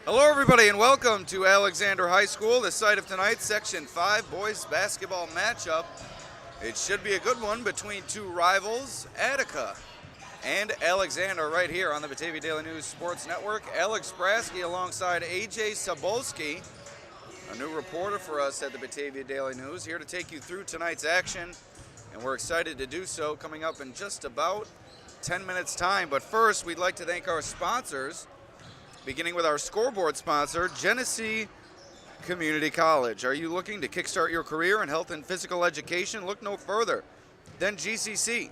Hello, everybody, and welcome to Alexander High School, the site of tonight's Section 5 boys basketball matchup. It should be a good one between two rivals, Attica and Alexander, right here on the Batavia Daily News Sports Network. Alex Brasky alongside Ajay Cybulski, a new reporter for us at the Batavia Daily News, here to take you through tonight's action, and we're excited to do so coming up in just about 10 minutes' time. But first, we'd like to thank our sponsors, beginning with our scoreboard sponsor, Genesee Community College. Are you looking to kickstart your career in health and physical education? Look no further than GCC.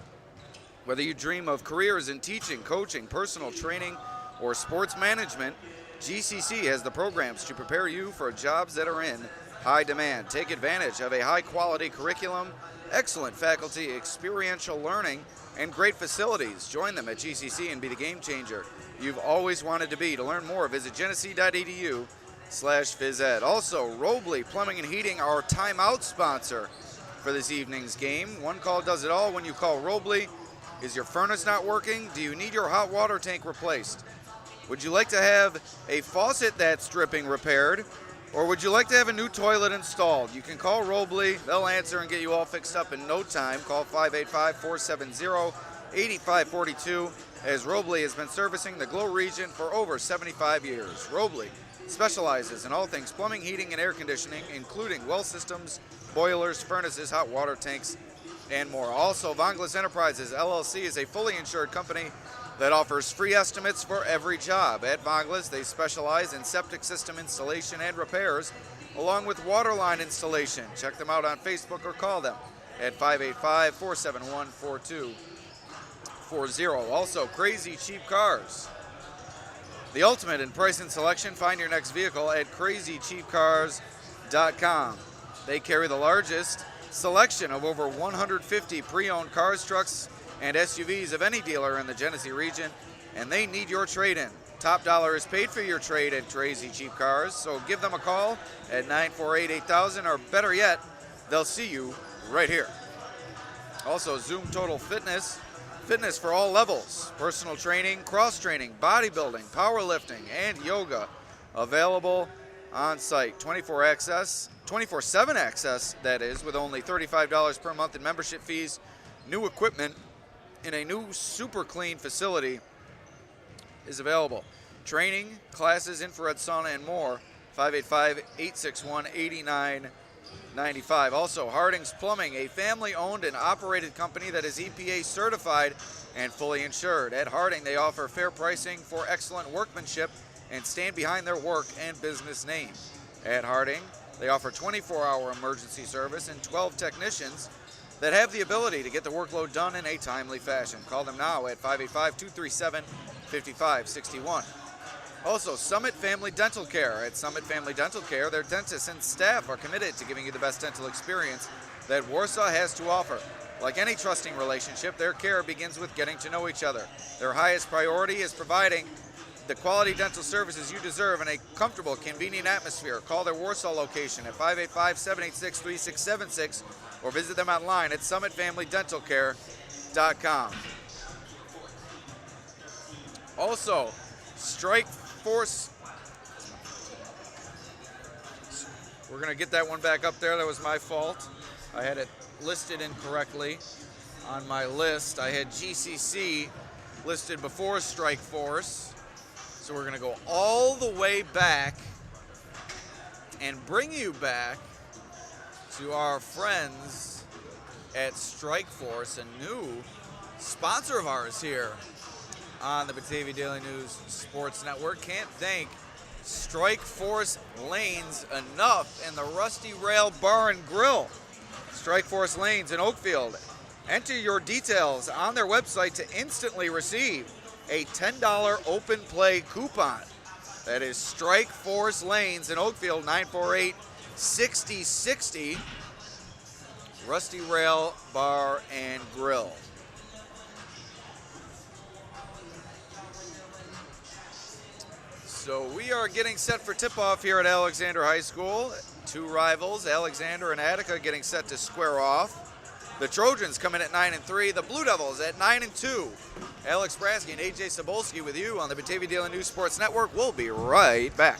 Whether you dream of careers in teaching, coaching, personal training, or sports management, GCC has the programs to prepare you for jobs that are in high demand. Take advantage of a high-quality curriculum, excellent faculty, experiential learning, and great facilities. Join them at GCC and be the game changer you've always wanted to be. To learn more, visit genesee.edu/phys ed. Also, Robley Plumbing and Heating, our timeout sponsor for this evening's game. One call does it all when you call Robley. Is your furnace not working? Do you need your hot water tank replaced? Would you like to have a faucet that's dripping repaired? Or would you like to have a new toilet installed? You can call Robley. They'll answer and get you all fixed up in no time. Call 585-470-8542, as Robley has been servicing the Glow region for over 75 years. Robley specializes in all things plumbing, heating, and air conditioning, including well systems, boilers, furnaces, hot water tanks, and more. Also, Vonglis Enterprises, LLC is a fully insured company that offers free estimates for every job. At Vonglis, they specialize in septic system installation and repairs, along with water line installation. Check them out on Facebook or call them at 585-471-4240. Also, Crazy Cheap Cars, the ultimate in price and selection. Find your next vehicle at crazycheapcars.com. They carry the largest selection of over 150 pre-owned cars, trucks, and SUVs of any dealer in the Genesee region, and they need your trade-in. Top dollar is paid for your trade at Crazy Cheap Cars, so give them a call at 948-8000, or better yet, they'll see you right here. Also, Zoom Total Fitness, fitness for all levels, personal training, cross-training, bodybuilding, powerlifting, and yoga, available on site. 24/7 access, that is, with only $35 per month in membership fees, new equipment, in a new super clean facility is available. Training, classes, infrared sauna, and more. 585-861-8995. Also, Harding's Plumbing, a family-owned and operated company that is EPA certified and fully insured. At Harding, they offer fair pricing for excellent workmanship and stand behind their work and business name. At Harding, they offer 24-hour emergency service and 12 technicians that have the ability to get the workload done in a timely fashion. Call them now at 585-237-5561. Also, Summit Family Dental Care. At Summit Family Dental Care, their dentists and staff are committed to giving you the best dental experience that Warsaw has to offer. Like any trusting relationship, their care begins with getting to know each other. Their highest priority is providing the quality dental services you deserve in a comfortable, convenient atmosphere. Call their Warsaw location at 585-786-3676 or visit them online at summitfamilydentalcare.com. Also, Strike Force. We're going to get that one back up there. That was my fault. I had it listed incorrectly on my list. I had GCC listed before Strike Force. So we're going to go all the way back and bring you back to our friends at Strike Force, a new sponsor of ours here on the Batavia Daily News Sports Network. Can't thank Strike Force Lanes enough, and the Rusty Rail Bar and Grill. Strike Force Lanes in Oakfield. Enter your details on their website to instantly receive a $10 open play coupon. That is Strike Force Lanes in Oakfield, 948-6060. Rusty Rail Bar and Grill. So we are getting set for tip-off here at Alexander High School. Two rivals, Alexander and Attica, getting set to square off. The Trojans come in at 9-3. The Blue Devils at 9-2. Alex Brasky and Ajay Cybulski with you on the Batavia Daily News Sports Network. We'll be right back.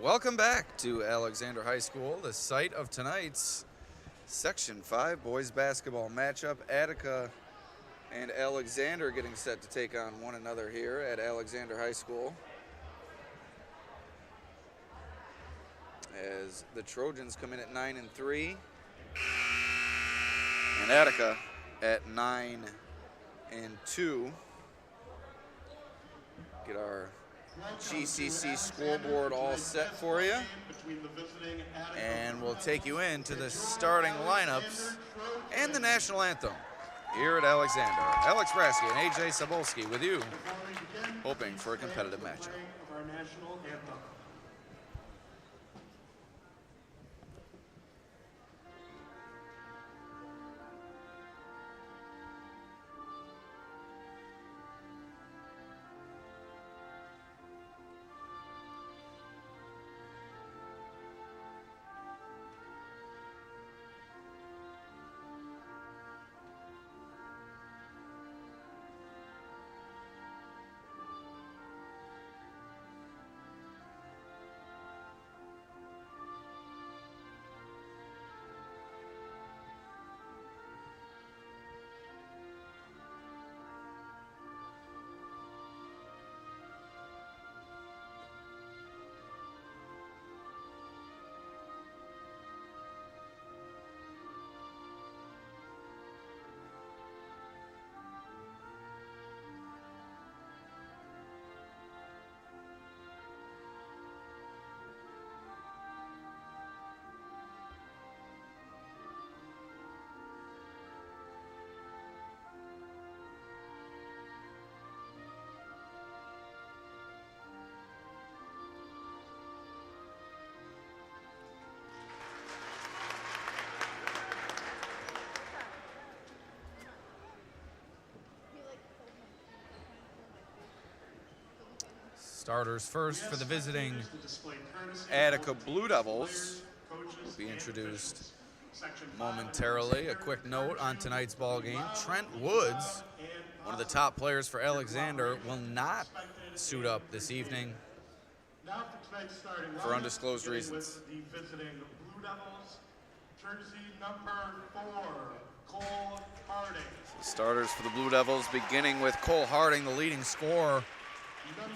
Welcome back to Alexander High School, the site of tonight's Section 5 boys basketball matchup. Attica and Alexander getting set to take on one another here at Alexander High School, as the Trojans come in at 9-3, and Attica at 9-2. Get our GCC scoreboard all set for you, and we'll take you into the starting lineups and the national anthem here at Alexander. Alex Brasky and Ajay Cybulski with you, hoping for a competitive matchup. Starters first for the visiting Attica Blue Devils will be introduced momentarily. A quick note on tonight's ball game: Trent Woods, one of the top players for Alexander, will not suit up this evening for undisclosed reasons. The visiting Blue Devils, jersey number 4, Cole Harding. Starters for the Blue Devils, beginning with Cole Harding, the leading scorer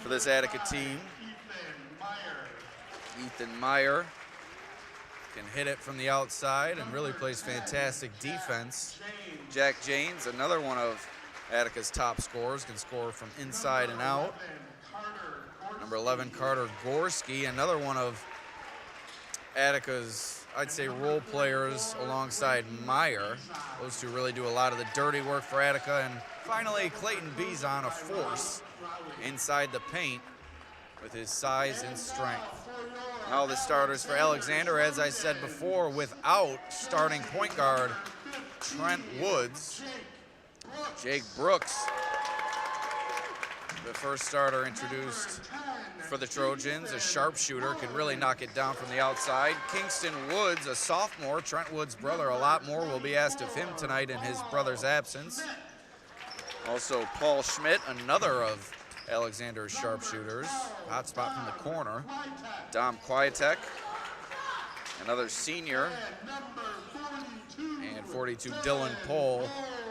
for this Attica team. Ethan Meyer can hit it from the outside and really plays fantastic defense. Jack Janes, another one of Attica's top scorers, can score from inside and out. Number 11, Carter Gorski, another one of Attica's, I'd say, role players alongside Meyer. Those two really do a lot of the dirty work for Attica. And finally, Clayton Beazon, a force inside the paint with his size and strength. Now the starters for Alexander, as I said before, without starting point guard Trent Woods. Jake Brooks, the first starter introduced for the Trojans, a sharpshooter, can really knock it down from the outside. Kingston Woods, a sophomore, Trent Woods' brother. A lot more will be asked of him tonight in his brother's absence. Also Paul Schmidt, another of Alexander's sharpshooters. Hot spot from the corner. Dom Kwiatek, another senior. And 42, Dylan Pohl,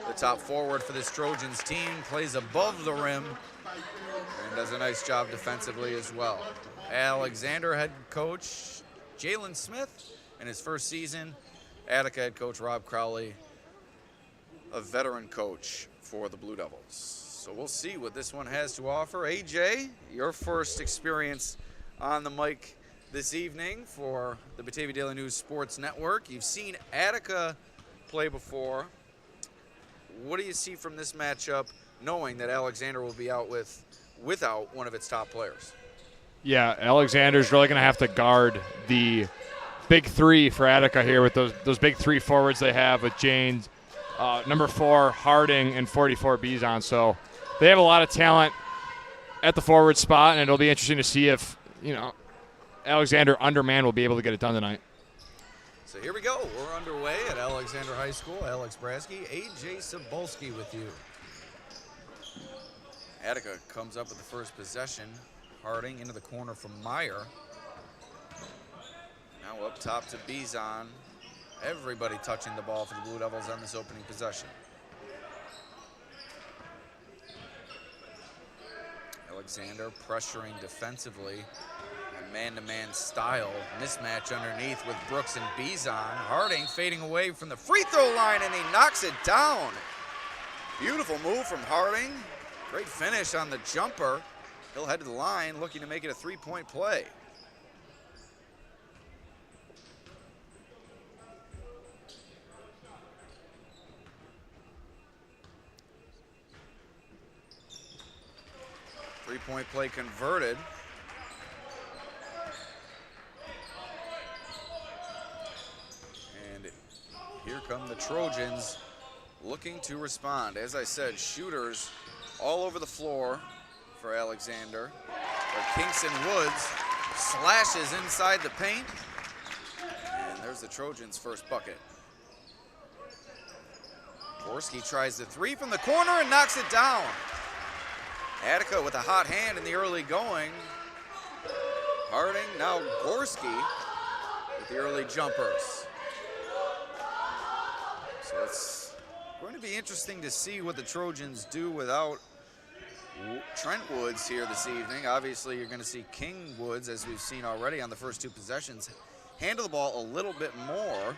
the top forward for this Trojans team, plays above the rim and does a nice job defensively as well. Alexander head coach Jalen Smith in his first season. Attica head coach Rob Crowley, a veteran coach for the Blue Devils. So we'll see what this one has to offer. AJ, your first experience on the mic this evening for the Batavia Daily News Sports Network. You've seen Attica play before. What do you see from this matchup, knowing that Alexander will be out without one of its top players? Yeah, Alexander's really going to have to guard the big three for Attica here with those big three forwards they have with Janes, number 4, Harding, and 44, Beazon. So they have a lot of talent at the forward spot, and it'll be interesting to see if, Alexander underman will be able to get it done tonight. So here we go. We're underway at Alexander High School. Alex Brasky, Ajay Cybulski with you. Attica comes up with the first possession. Harding into the corner from Meyer. Now up top to Beazon. Everybody touching the ball for the Blue Devils on this opening possession. Alexander pressuring defensively. A man-to-man style mismatch underneath with Brooks and Bizon. Harding fading away from the free throw line, and he knocks it down. Beautiful move from Harding. Great finish on the jumper. He'll head to the line looking to make it a three-point play. Three-point play converted. And here come the Trojans looking to respond. As I said, shooters all over the floor for Alexander. But Kingston Woods slashes inside the paint. And there's the Trojans' first bucket. Gorski tries the three from the corner and knocks it down. Attica with a hot hand in the early going. Harding, now Gorski with the early jumpers. So it's going to be interesting to see what the Trojans do without Trent Woods here this evening. Obviously, you're going to see King Woods, as we've seen already on the first two possessions, handle the ball a little bit more.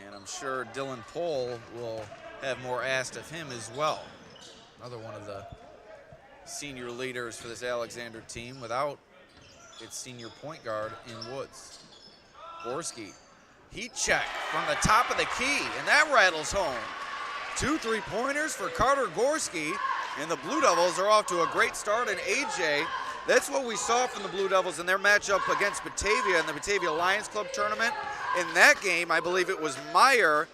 And I'm sure Dylan Pohl will have more asked of him as well. Another one of the senior leaders for this Alexander team without its senior point guard in Woods. Gorski, heat check from the top of the key, and that rattles home. 2 3-pointers for Carter Gorski, and the Blue Devils are off to a great start. And AJ, that's what we saw from the Blue Devils in their matchup against Batavia in the Batavia Lions Club tournament. In that game, I believe it was Meyer,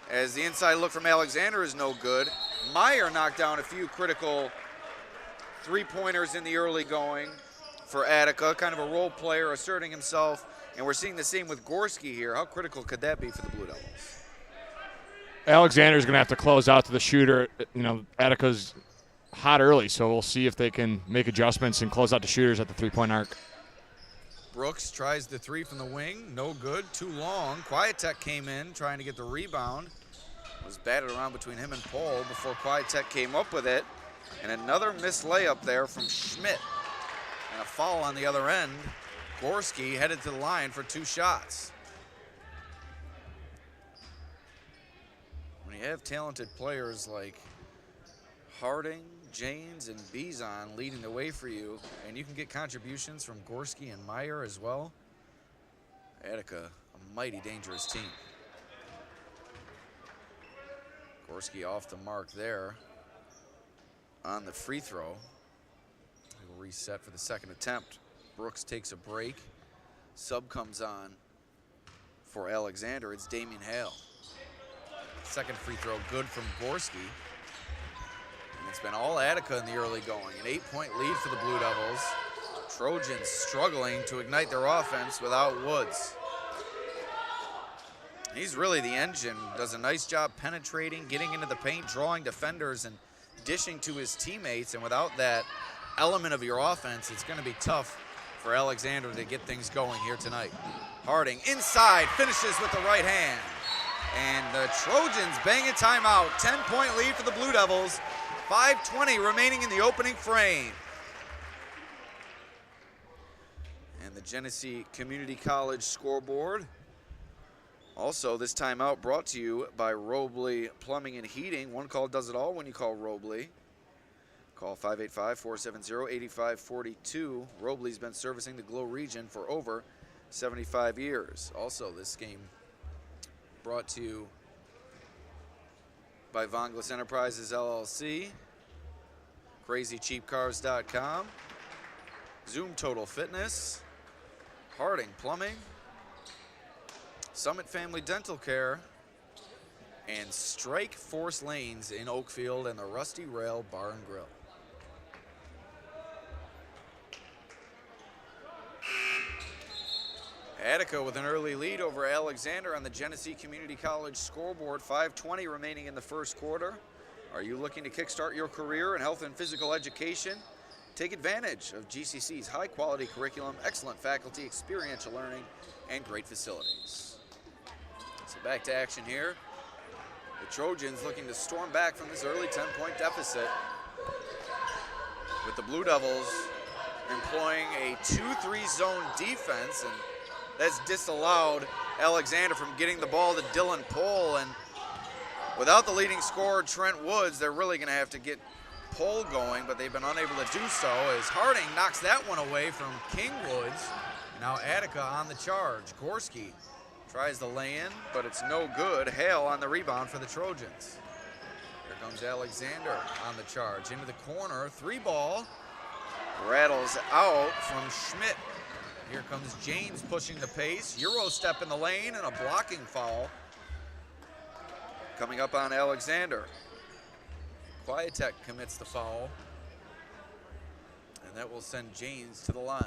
as the inside look from Alexander is no good. Meyer knocked down a few critical 3-pointers in the early going for Attica, kind of a role player asserting himself, and we're seeing the same with Gorski here. How critical could that be for the Blue Devils? Alexander's going to have to close out to the shooter. You know, Attica's hot early, so we'll see if they can make adjustments and close out the shooters at the three-point arc. Brooks tries the three from the wing, no good, too long. Quietek came in trying to get the rebound. Was batted around between him and Pohl before Quietek came up with it. And another missed layup there from Schmidt. And a foul on the other end. Gorski headed to the line for 2 shots. When you have talented players like Harding, James, and Bizon leading the way for you, and you can get contributions from Gorski and Meyer as well, Attica, a mighty dangerous team. Gorski off the mark there on the free throw. He'll reset for the second attempt. Brooks takes a break. Sub comes on for Alexander. It's Damian Hale. Second free throw good from Gorski. And it's been all Attica in the early going. An 8-point lead for the Blue Devils. Trojans struggling to ignite their offense without Woods. He's really the engine, does a nice job penetrating, getting into the paint, drawing defenders, and dishing to his teammates. And without that element of your offense, it's going to be tough for Alexander to get things going here tonight. Harding inside, finishes with the right hand. And the Trojans bang a timeout. 10-point lead for the Blue Devils. 5:20 remaining in the opening frame. And the Genesee Community College scoreboard. Also, this timeout brought to you by Robley Plumbing and Heating. One call does it all when you call Robley. Call 585-470-8542. Robley's been servicing the Glow region for over 75 years. Also, this game brought to you by Vonglis Enterprises, LLC, CrazyCheapCars.com, Zoom Total Fitness, Harding Plumbing, Summit Family Dental Care, and Strike Force Lanes in Oakfield and the Rusty Rail Bar and Grill. Attica with an early lead over Alexander on the Genesee Community College scoreboard. 5:20 remaining in the first quarter. Are you looking to kickstart your career in health and physical education? Take advantage of GCC's high-quality curriculum, excellent faculty, experiential learning, and great facilities. So back to action here. The Trojans looking to storm back from this early 10-point deficit. with the Blue Devils employing a 2-3 zone defense, and that's disallowed Alexander from getting the ball to Dylan Pohl. And without the leading scorer, Trent Woods, they're really going to have to get Pohl going, but they've been unable to do so as Harding knocks that one away from King Woods. Now Attica on the charge. Gorski tries the lay-in, but it's no good. Hale on the rebound for the Trojans. Here comes Alexander on the charge. Into the corner, 3-ball. Rattles out from Schmidt. Here comes James pushing the pace. Euro step in the lane and a blocking foul coming up on Alexander. Quietek commits the foul, and that will send James to the line.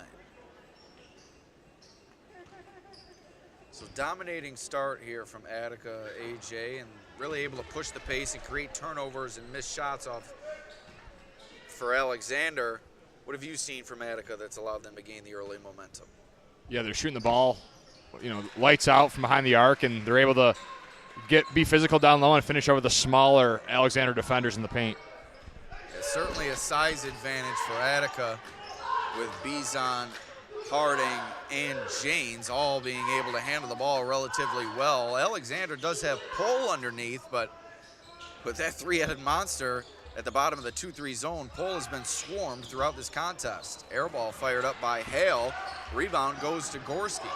So dominating start here from Attica, AJ, and really able to push the pace and create turnovers and miss shots off for Alexander. What have you seen from Attica that's allowed them to gain the early momentum? Yeah, they're shooting the ball, lights out from behind the arc, and they're able to be physical down low and finish over the smaller Alexander defenders in the paint. It's certainly a size advantage for Attica with Bizon, Harding, and Janes all being able to handle the ball relatively well. Alexander does have Pohl underneath, but with that three-headed monster at the bottom of the 2-3 zone, Pohl has been swarmed throughout this contest. Air ball fired up by Hale. Rebound goes to Gorski.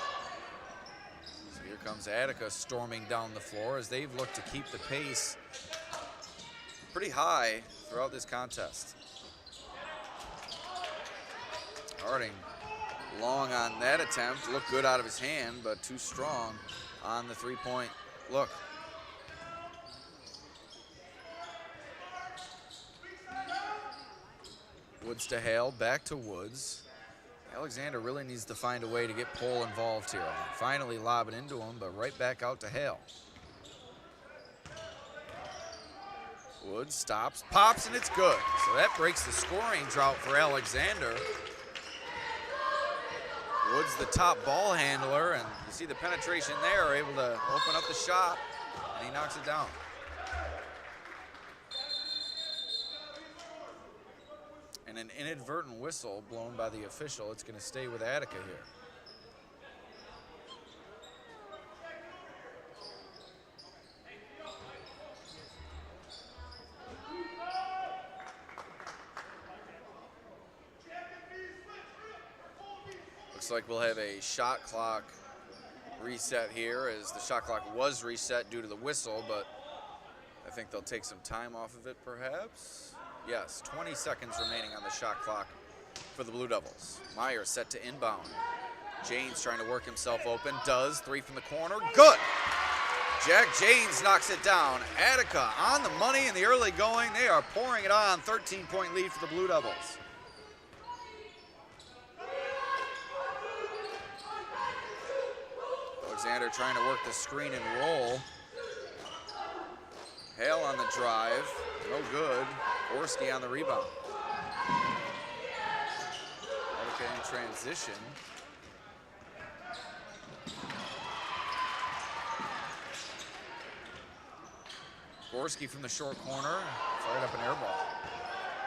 So here comes Attica storming down the floor as they've looked to keep the pace pretty high throughout this contest. Harding long on that attempt. Looked good out of his hand, but too strong on the three-point look. Woods to Hale, back to Woods. Alexander really needs to find a way to get Pohl involved here. Finally lob it into him, but right back out to Hale. Woods stops, pops, and it's good. So that breaks the scoring drought for Alexander. Woods the top ball handler, and you see the penetration there, able to open up the shot, and he knocks it down. And an inadvertent whistle blown by the official. It's going to stay with Attica here. Looks like we'll have a shot clock reset here, as the shot clock was reset due to the whistle, but I think they'll take some time off of it perhaps. Yes, 20 seconds remaining on the shot clock for the Blue Devils. Meyer set to inbound. James trying to work himself open. Does. Three from the corner. Good. Jack James knocks it down. Attica on the money in the early going. They are pouring it on. 13-point lead for the Blue Devils. Alexander trying to work the screen and roll. Hale on the drive. No good. Gorski on the rebound. Attica in transition. Gorski from the short corner. Fired up an air ball.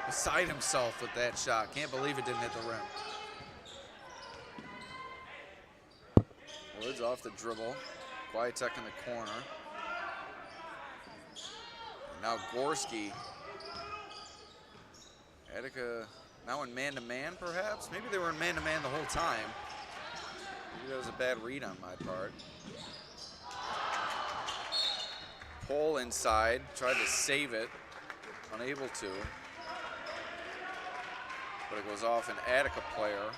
Beside himself with that shot. Can't believe it didn't hit the rim. Woods off the dribble. Quietek in the corner. And now Gorski. Attica now in man-to-man, perhaps? Maybe they were in man-to-man the whole time. Maybe that was a bad read on my part. Pohl inside, tried to save it, unable to. But it goes off an Attica player.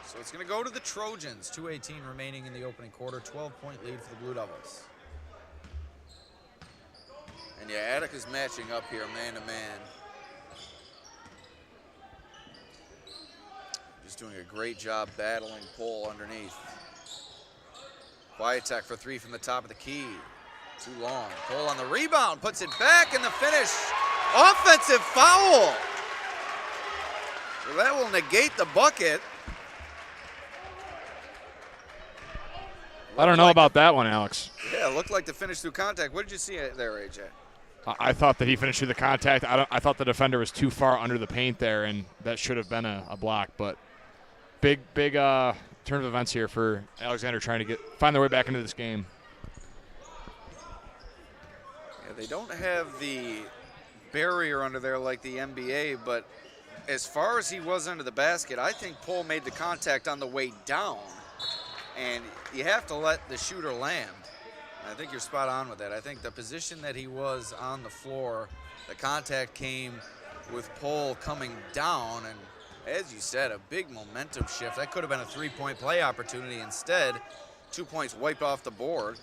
So it's going to go to the Trojans. 2:18 remaining in the opening quarter. 12-point lead for the Blue Devils. And yeah, Attica's matching up here man-to-man. Just doing a great job battling Pohl underneath. Quietek for three from the top of the key. Too long. Pohl on the rebound, puts it back, and the finish. Offensive foul. So that will negate the bucket. I don't know about that one, Alex. Yeah, it looked like the finish through contact. What did you see there, AJ? I thought that he finished through the contact. I thought the defender was too far under the paint there, and that should have been a block. But big turn of events here for Alexander trying to find their way back into this game. Yeah, they don't have the barrier under there like the NBA, but as far as he was under the basket, I think Pohl made the contact on the way down, and you have to let the shooter land. I think you're spot on with that. I think the position that he was on the floor, the contact came with Pohl coming down, and as you said, a big momentum shift. That could have been a three-point play opportunity. Instead, 2 points wiped off the board.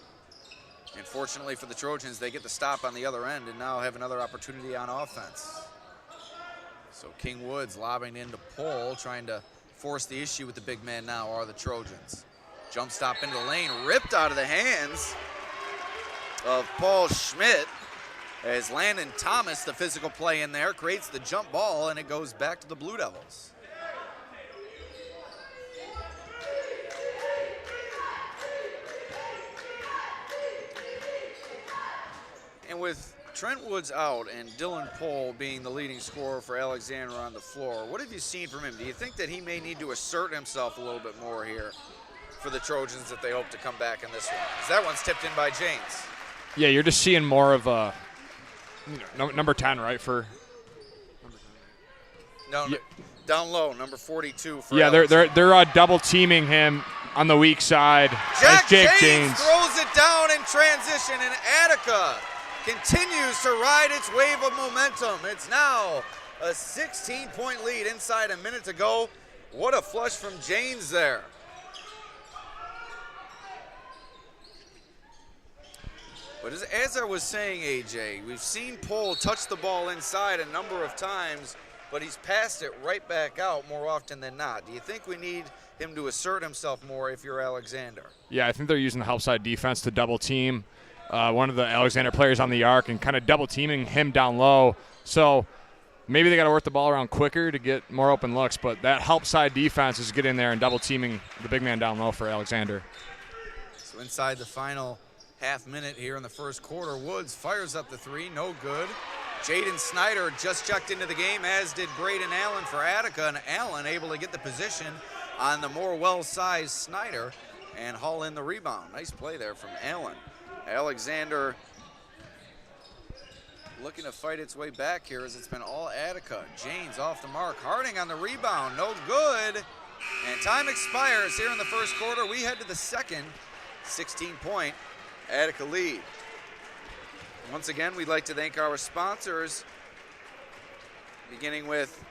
And fortunately for the Trojans, they get the stop on the other end and now have another opportunity on offense. So King Woods lobbing into Pohl, trying to force the issue with the big man now are the Trojans. Jump stop into the lane, ripped out of the hands of Paul Schmidt as Landon Thomas, the physical play in there, creates the jump ball, and it goes back to the Blue Devils. And with Trent Woods out and Dylan Pohl being the leading scorer for Alexander on the floor, what have you seen from him? Do you think that he may need to assert himself a little bit more here for the Trojans if they hope to come back in this one? Because that one's tipped in by James. Yeah, you're just seeing more of a number 10, right? No, yeah. Down low, number 42. For yeah, they're double teaming him on the weak side. Jake James throws it down in transition, and Attica continues to ride its wave of momentum. It's now a 16-point lead inside a minute to go. What a flush from James there. But as I was saying, AJ, we've seen Pohl touch the ball inside a number of times, but he's passed it right back out more often than not. Do you think we need him to assert himself more if you're Alexander? Yeah, I think they're using the help side defense to double team one of the Alexander players on the arc and kind of double teaming him down low. So maybe they got to work the ball around quicker to get more open looks, but that help side defense is getting there and double teaming the big man down low for Alexander. So inside the final half minute here in the first quarter, Woods fires up the three, no good. Jaden Snyder just checked into the game, as did Braden Allen for Attica, and Allen able to get the position on the more well-sized Snyder and haul in the rebound. Nice play there from Allen. Alexander looking to fight its way back here as it's been all Attica. James off the mark. Harding on the rebound. No good. And time expires here in the first quarter. We head to the second. 16-point Attica lead. Once again, we'd like to thank our sponsors, beginning with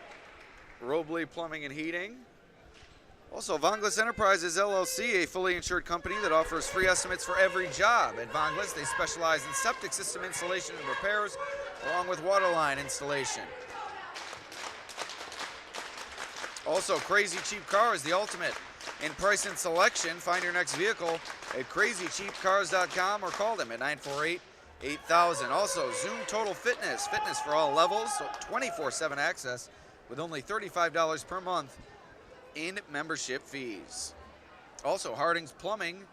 Robley Plumbing and Heating. Also, Vonglas Enterprises, LLC, a fully insured company that offers free estimates for every job. At Vonglas, they specialize in septic system installation and repairs, along with water line installation. Also, Crazy Cheap Cars, the ultimate in price and selection. Find your next vehicle at crazycheapcars.com or call them at 948-8000. Also, Zoom Total Fitness, fitness for all levels, so 24/7 access with only $35 per month in membership fees. Also, Harding's Plumbing,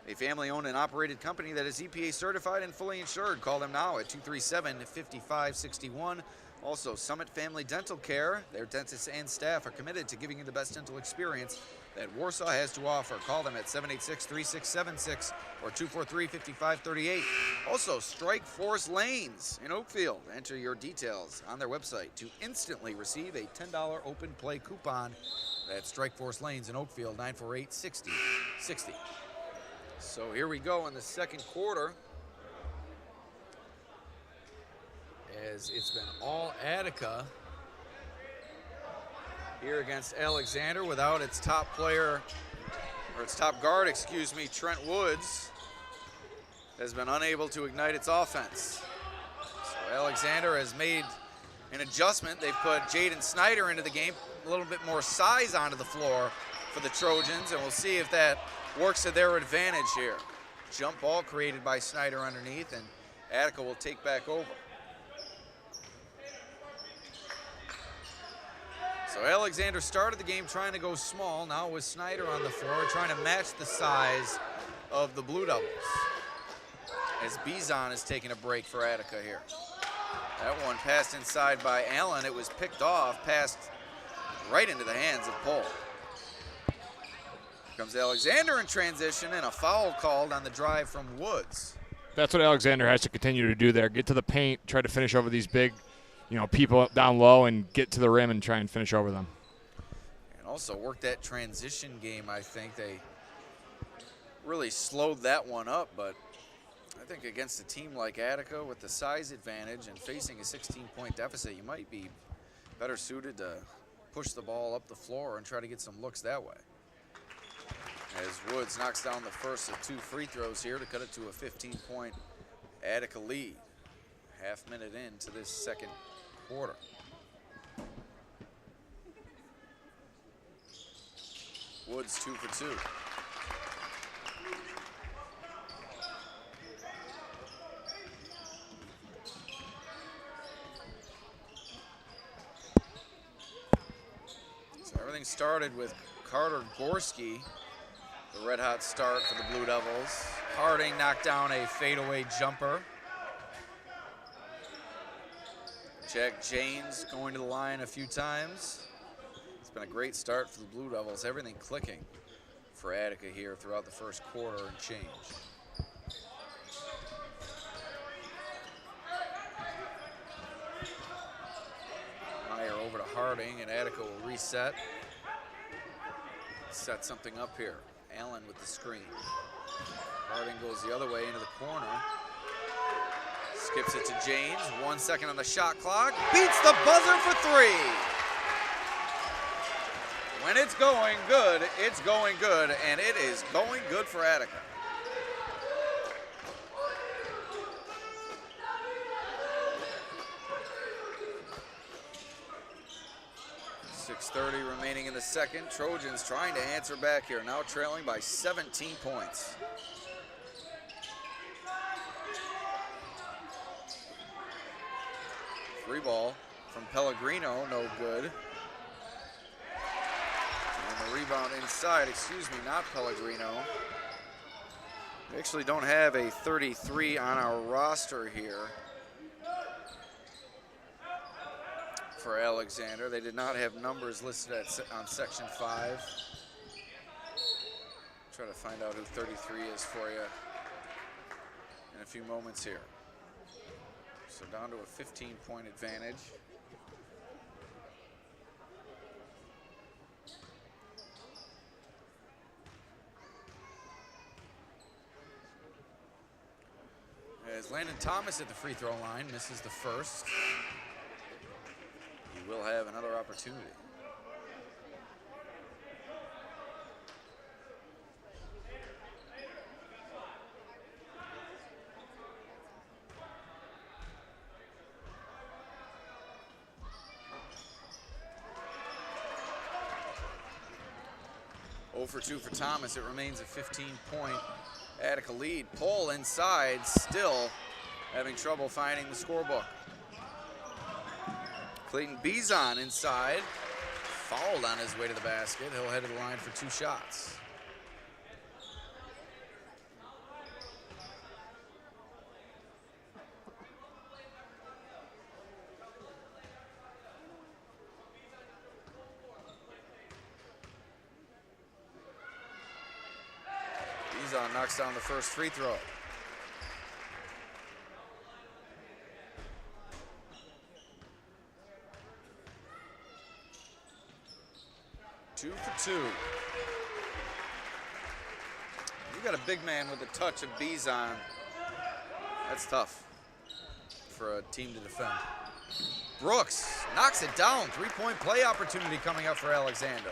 a family-owned and operated company that is EPA certified and fully insured. Call them now at 237-5561. Also, Summit Family Dental Care. Their dentists and staff are committed to giving you the best dental experience that Warsaw has to offer. Call them at 786-3676 or 243-5538. Also, Strike Force Lanes in Oakfield. Enter your details on their website to instantly receive a $10 open play coupon. That's Strike Force Lanes in Oakfield, 948-6060. So here we go in the second quarter, as it's been all Attica here against Alexander without its top player, or its top guard, excuse me. Trent Woods has been unable to ignite its offense. So Alexander has made an adjustment. They've put Jaden Snyder into the game, a little bit more size onto the floor for the Trojans, and we'll see if that works to their advantage here. Jump ball created by Snyder underneath, and Attica will take back over. So Alexander started the game trying to go small. Now with Snyder on the floor, trying to match the size of the Blue Devils, as Bizon is taking a break for Attica here. That one passed inside by Allen. It was picked off, passed right into the hands of Pohl. Here comes Alexander in transition, and a foul called on the drive from Woods. That's what Alexander has to continue to do there. Get to the paint, try to finish over these big, people down low, and get to the rim and try and finish over them. And also work that transition game. I think they really slowed that one up, but I think against a team like Attica with the size advantage and facing a 16-point deficit, you might be better suited to push the ball up the floor and try to get some looks that way. As Woods knocks down the first of 2 free throws here to cut it to a 15-point Attica lead. Half minute into this second quarter. Woods 2 for 2. So everything started with Carter Gorski, the red hot start for the Blue Devils. Harding knocked down a fadeaway jumper. Jack James going to the line a few times. It's been a great start for the Blue Devils. Everything clicking for Attica here throughout the first quarter and change. Meyer over to Harding, and Attica will reset. Set something up here. Allen with the screen. Harding goes the other way into the corner. Skips it to James. 1 second on the shot clock. Beats the buzzer for 3. When it's going good, and it is going good for Attica. 6:30 remaining in the second. Trojans trying to answer back here, now trailing by 17 points. Free ball from Pellegrino, no good. And the rebound inside, not Pellegrino. We actually don't have a 33 on our roster here for Alexander. They did not have numbers listed on section 5. Try to find out who 33 is for you in a few moments here. So down to a 15-point advantage. As Landon Thomas at the free throw line misses the first, he will have another opportunity. For 2 for Thomas. It remains a 15-point Attica lead. Pohl inside, still having trouble finding the scorebook. Clayton Bizon inside, fouled on his way to the basket. He'll head to the line for 2 shots. Knocks down the first free throw. Two for 2. You got a big man with a touch of Bizon. That's tough for a team to defend. Brooks knocks it down. 3-point play opportunity coming up for Alexander.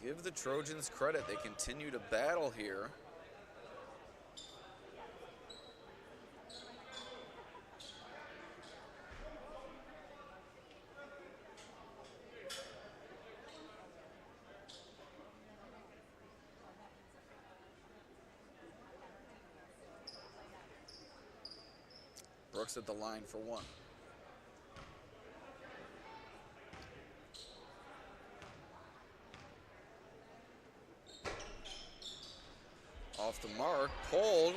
Give the Trojans credit. They continue to battle here. Brooks at the line for 1. Off the mark, Pohl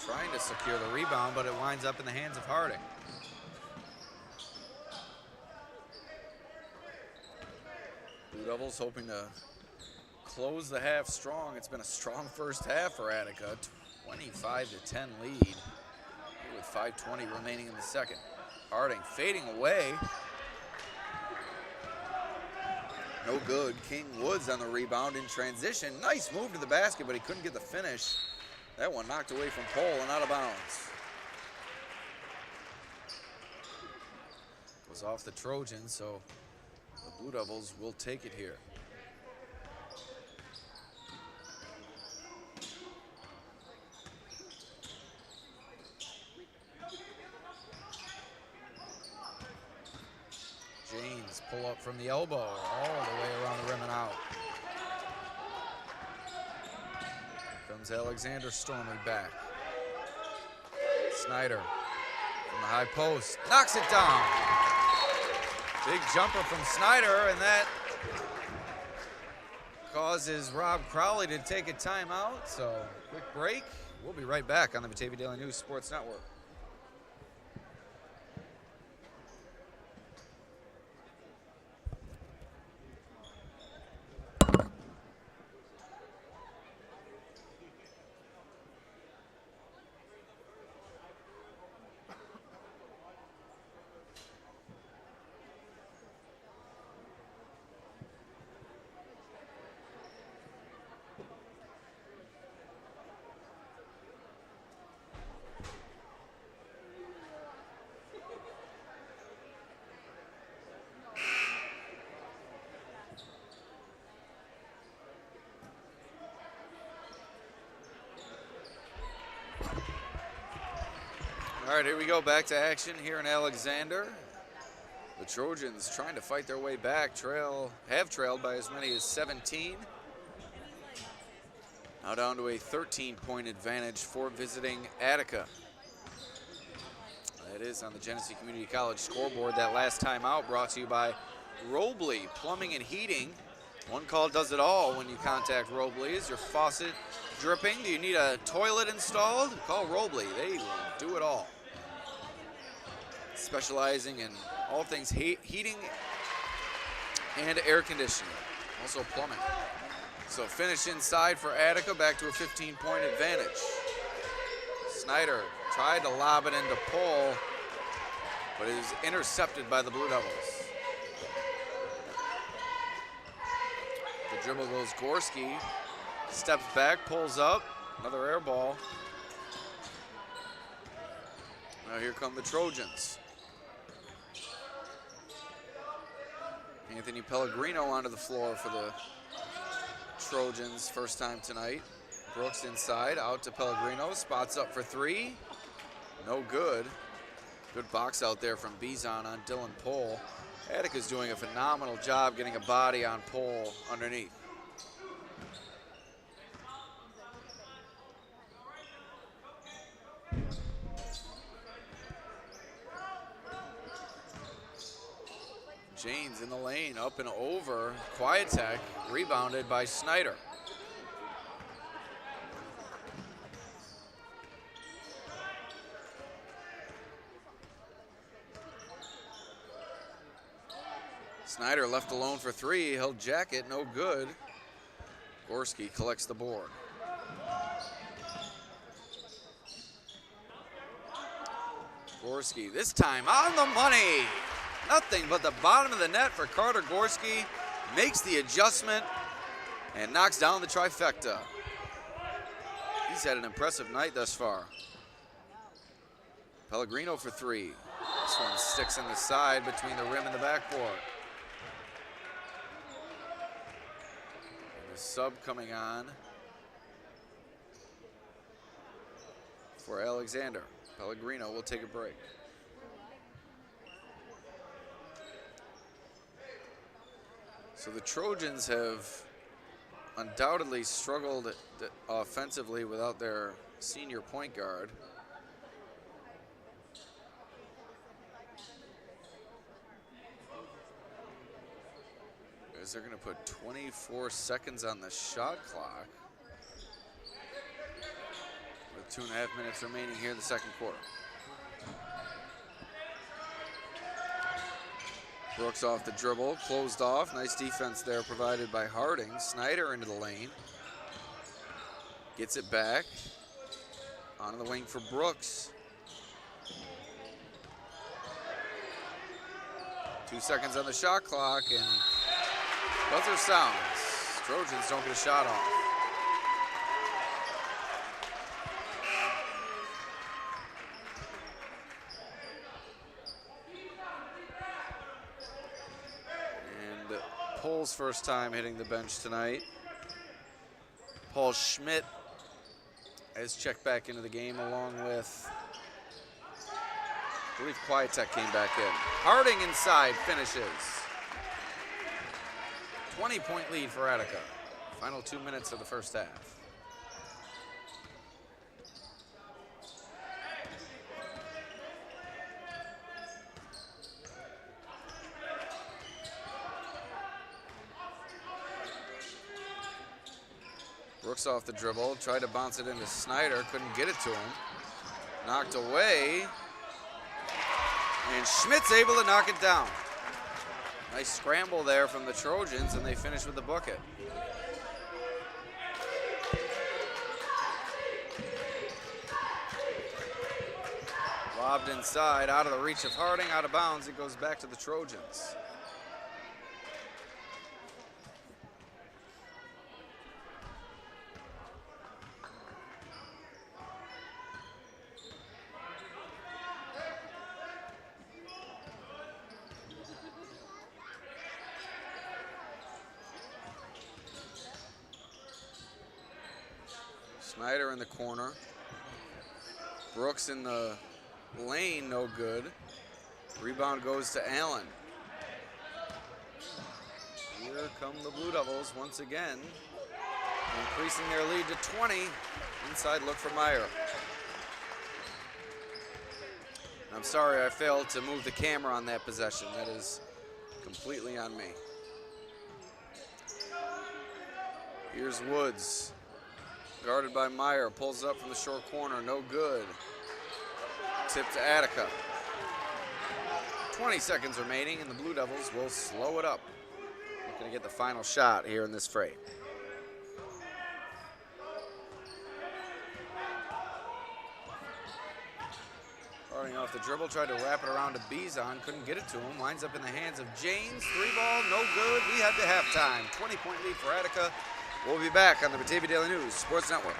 trying to secure the rebound, but it winds up in the hands of Harding. Blue Devils hoping to close the half strong. It's been a strong first half for Attica. 25-10 lead with 5:20 remaining in the second. Harding fading away. No good. King Woods on the rebound in transition. Nice move to the basket, but he couldn't get the finish. That one knocked away from Pohl and out of bounds. Goes off the Trojans, so the Blue Devils will take it here. James pull up from the elbow all the way around the rim and out. Here comes Alexander Stormy back. Snyder from the high post knocks it down. Big jumper from Snyder, and that causes Rob Crowley to take a timeout. So quick break. We'll be right back on the Batavia Daily News Sports Network. All right, here we go, back to action here in Alexander. The Trojans trying to fight their way back, have trailed by as many as 17. Now down to a 13-point advantage for visiting Attica. That is on the Genesee Community College scoreboard. That last timeout brought to you by Robley Plumbing and Heating. One call does it all when you contact Robley. Is your faucet dripping? Do you need a toilet installed? Call Robley. They will do it all. Specializing in all things heating and air conditioning, also plumbing. So finish inside for Attica, back to a 15-point advantage. Snyder tried to lob it into Pohl, but it is intercepted by the Blue Devils. The dribble goes Gorski, steps back, pulls up, another air ball. Now here come the Trojans. Anthony Pellegrino onto the floor for the Trojans, first time tonight. Brooks inside, out to Pellegrino, spots up for three. No good. Good box out there from Bizon on Dylan Pohl. Attica's doing a phenomenal job getting a body on Pohl underneath. Janes in the lane, up and over. Quietek rebounded by Snyder. Snyder left alone for three, held jacket, no good. Gorski collects the board. Gorski this time on the money. Nothing but the bottom of the net for Carter Gorski. Makes the adjustment and knocks down the trifecta. He's had an impressive night thus far. Pellegrino for three. This one sticks in the side between the rim and the backboard. And the sub coming on for Alexander. Pellegrino will take a break. So the Trojans have undoubtedly struggled offensively without their senior point guard. As they're going to put 24 seconds on the shot clock. 2.5 minutes remaining here in the second quarter. Brooks off the dribble, closed off. Nice defense there provided by Harding. Snyder into the lane. Gets it back. Onto the wing for Brooks. 2 seconds on the shot clock, and buzzer sounds. Trojans don't get a shot off. And Pohl's first time hitting the bench tonight. Paul Schmidt has checked back into the game along with, I believe Quietek came back in. Harding inside finishes. 20-point lead for Attica. Final 2 minutes of the first half. Brooks off the dribble, tried to bounce it into Snyder, couldn't get it to him. Knocked away. And Schmidt's able to knock it down. Nice scramble there from the Trojans, and they finish with the bucket. Lobbed inside, out of the reach of Harding, out of bounds. It goes back to the Trojans. Snyder in the corner. Brooks in the lane, no good. Rebound goes to Allen. Here come the Blue Devils once again, increasing their lead to 20. Inside look for Meyer. I'm sorry I failed to move the camera on that possession. That is completely on me. Here's Woods. Guarded by Meyer, pulls up from the short corner, no good. Tip to Attica. 20 seconds remaining, and the Blue Devils will slow it up. Looking to get the final shot here in this frame. Starting off the dribble, tried to wrap it around to Bizon, couldn't get it to him. Winds up in the hands of James. 3-ball, no good. We head to halftime. 20-point lead for Attica. We'll be back on the Batavia Daily News Sports Network.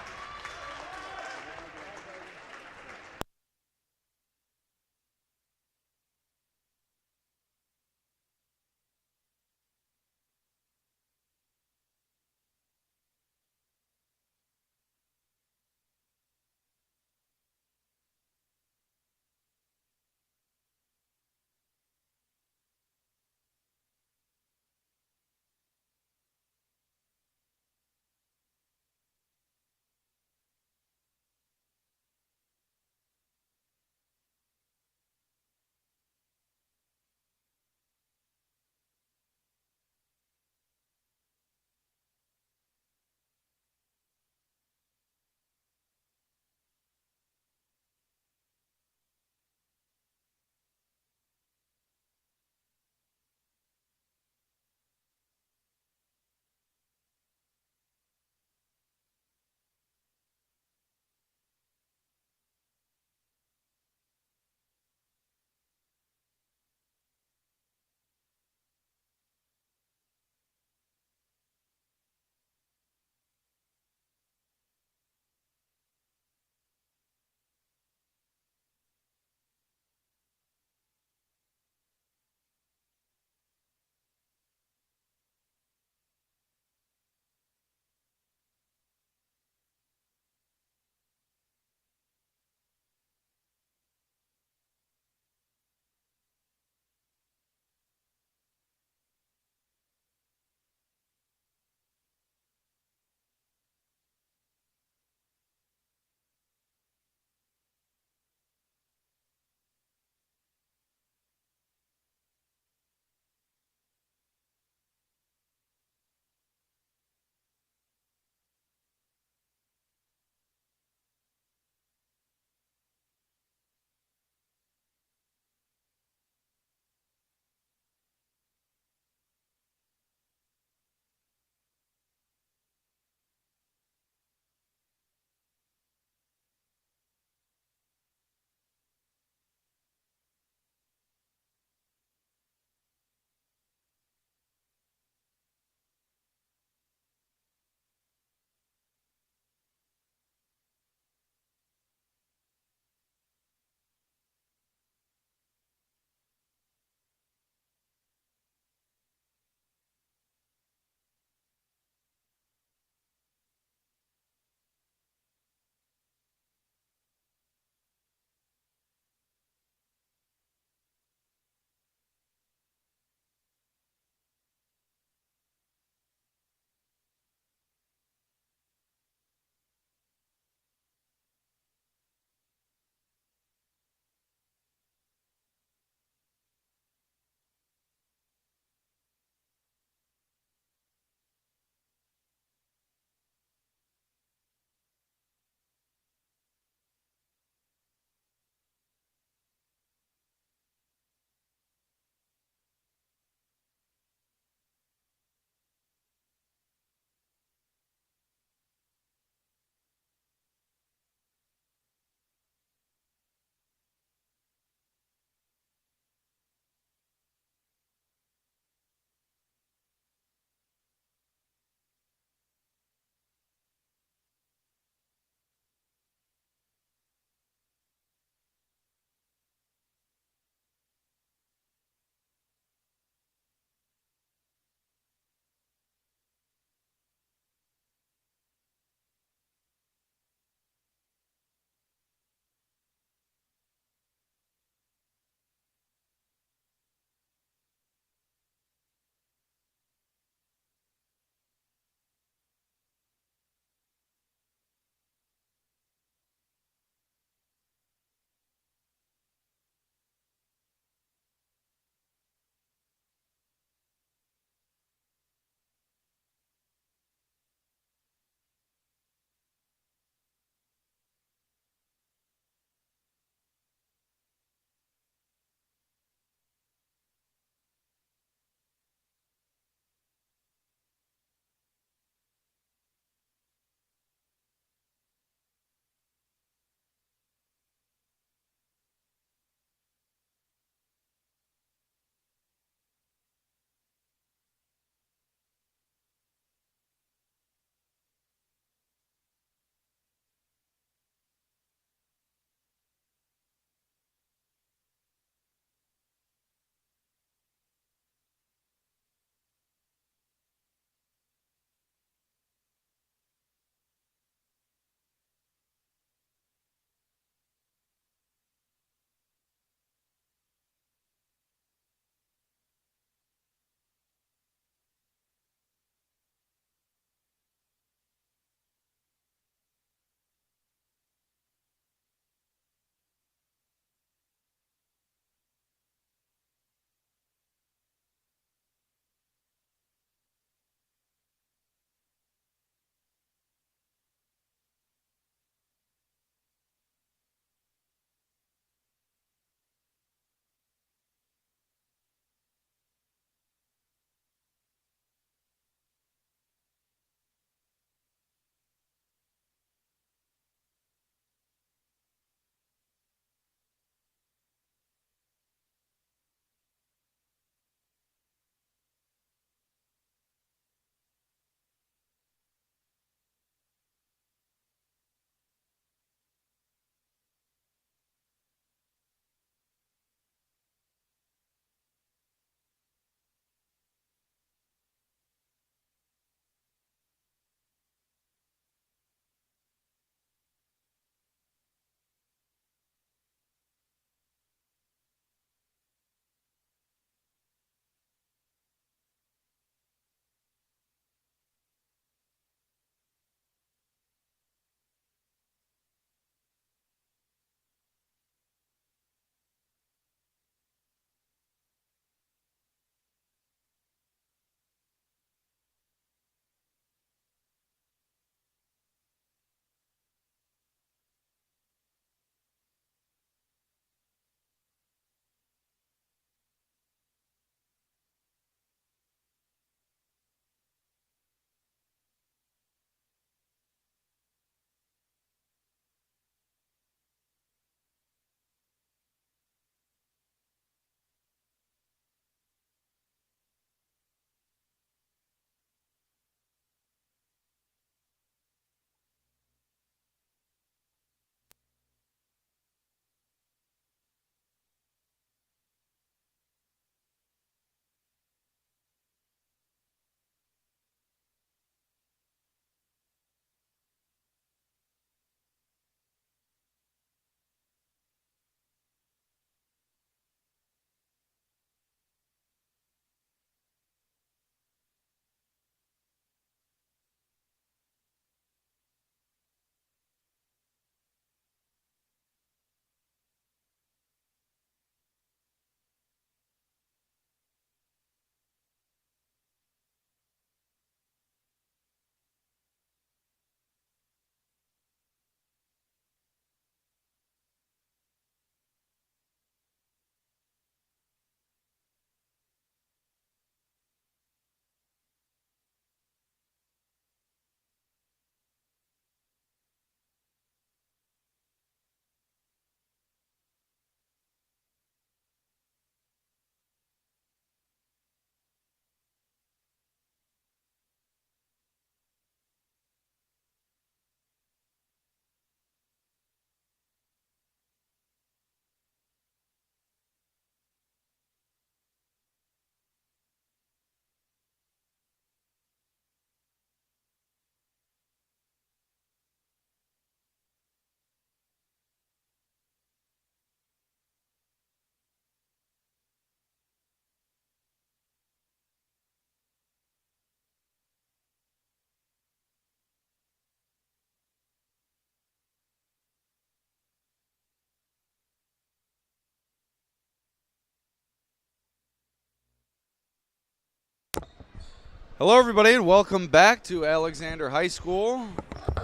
Hello, everybody, and welcome back to Alexander High School.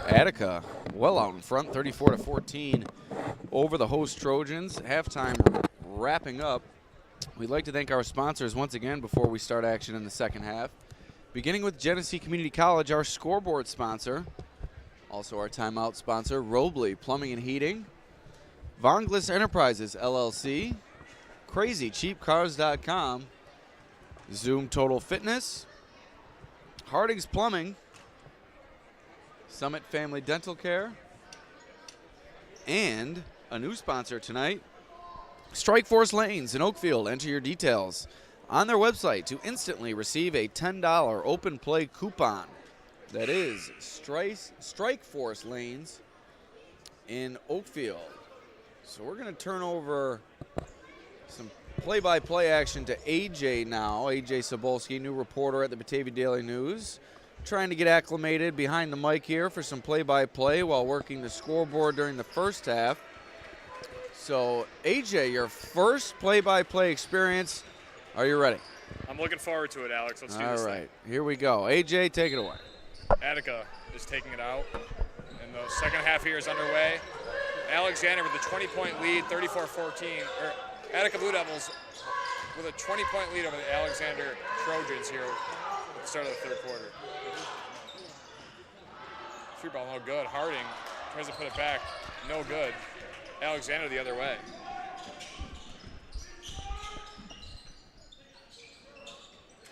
Attica, well out in front, 34-14 over the host Trojans. Halftime wrapping up. We'd like to thank our sponsors once again before we start action in the second half. Beginning with Genesee Community College, our scoreboard sponsor. Also our timeout sponsor, Robley Plumbing and Heating. Vonglis Enterprises, LLC. CrazyCheapCars.com. Zoom Total Fitness. Harding's Plumbing, Summit Family Dental Care, and a new sponsor tonight, Strikeforce Lanes in Oakfield. Enter your details on their website to instantly receive a $10 open play coupon. That is Strikeforce Lanes in Oakfield. So we're going to turn over some play-by-play action to AJ now. Ajay Cybulski, new reporter at the Batavia Daily News. Trying to get acclimated behind the mic here for some play-by-play while working the scoreboard during the first half. So, AJ, your first play-by-play experience. Are you ready? I'm looking forward to it, Alex. Let's do this. All right, here we go. AJ, take it away. Attica is taking it out, and the second half here is underway. Alexander with a 20-point lead, 34-14. Attica Blue Devils with a 20-point lead over the Alexander Trojans here at the start of the third quarter. Free ball, no good. Harding tries to put it back, no good. Alexander the other way.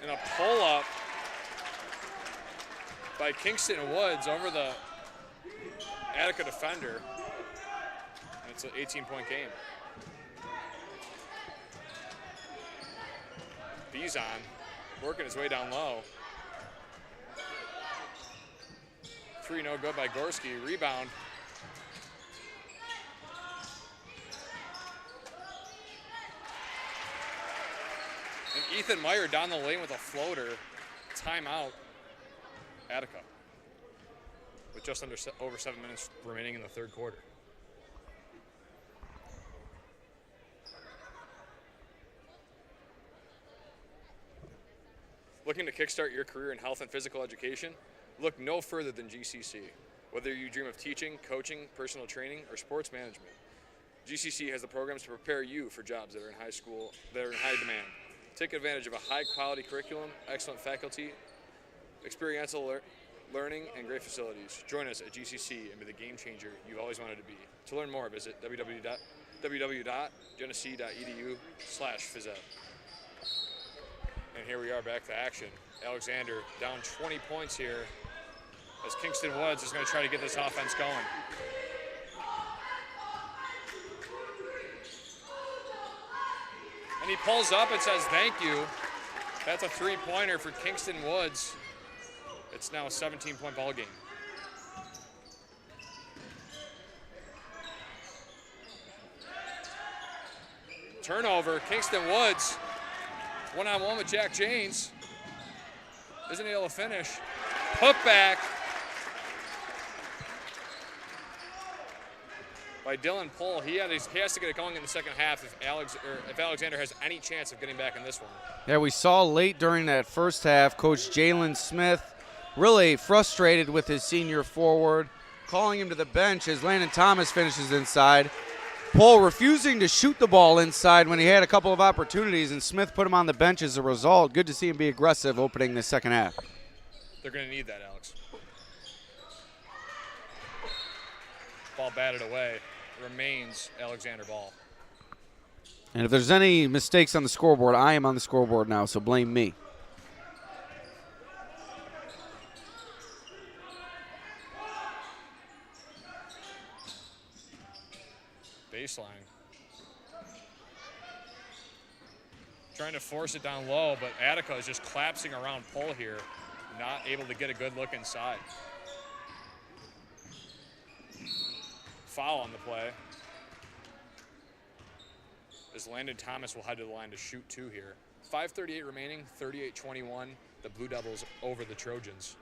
And a pull-up by Kingston Woods over the Attica defender. And it's an 18-point game. Bizon working his way down low. Three no good by Gorski. Rebound. And Ethan Meyer down the lane with a floater. Timeout. Attica. With just over 7 minutes remaining in the third quarter. Looking to kickstart your career in health and physical education? Look no further than GCC. Whether you dream of teaching, coaching, personal training, or sports management, GCC has the programs to prepare you for jobs that are in high demand. Take advantage of a high-quality curriculum, excellent faculty, experiential learning, and great facilities. Join us at GCC and be the game changer you've always wanted to be. To learn more, visit www.genesee.edu/phys ed. And here we are back to action. Alexander down 20 points here as Kingston Woods is going to try to get this offense going. And he pulls up and says thank you. That's a three-pointer for Kingston Woods. It's now a 17-point ball game. Turnover, Kingston Woods. One-on-one with Jack Janes. Isn't able to finish. Put back by Dylan Pohl. He has to get it going in the second half if Alexander has any chance of getting back in this one. Yeah, we saw late during that first half, Coach Jalen Smith really frustrated with his senior forward, calling him to the bench as Landon Thomas finishes inside. Pohl refusing to shoot the ball inside when he had a couple of opportunities, and Smith put him on the bench as a result. Good to see him be aggressive opening the second half. They're going to need that, Alex. Ball batted away. Remains Alexander ball. And if there's any mistakes on the scoreboard, I am on the scoreboard now, so blame me. Baseline. Trying to force it down low, but Attica is just collapsing around Pohl here, not able to get a good look inside. Foul on the play. As Landon Thomas will head to the line to shoot two here. 5:38 remaining, 38-21. The Blue Devils over the Trojans.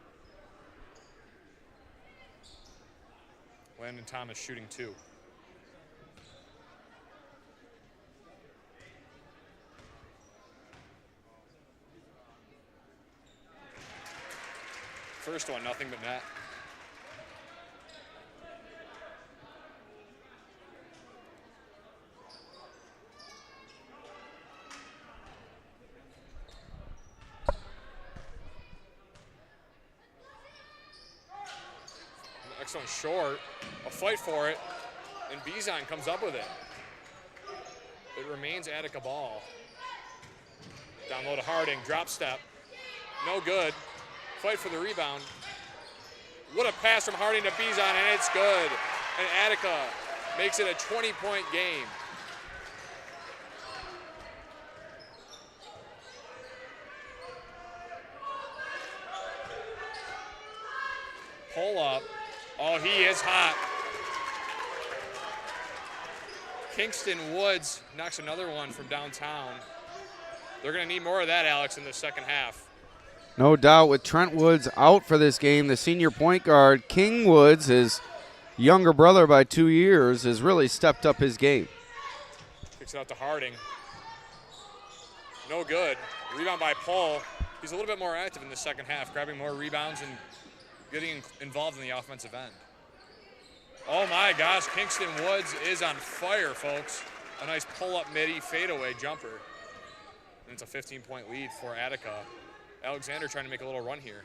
Landon Thomas shooting two. first one, nothing but net. Next one short, a fight for it, and Bizon comes up with it. It remains Attica ball. Down low to Harding, drop step, no good. Fight for the rebound. What a pass from Harding to Bizon, and it's good. And Attica makes it a 20-point game. Pull up. Oh, he is hot. Kingston Woods knocks another one from downtown. They're going to need more of that, Alex, in the second half. No doubt. With Trent Woods out for this game, the senior point guard, King Woods, his younger brother by 2 years, has really stepped up his game. Kicks it out to Harding. No good. Rebound by Paul. He's a little bit more active in the second half, grabbing more rebounds and getting involved in the offensive end. Oh my gosh, Kingston Woods is on fire, folks. A nice pull-up midi fadeaway jumper. And it's a 15-point lead for Attica. Alexander trying to make a little run here.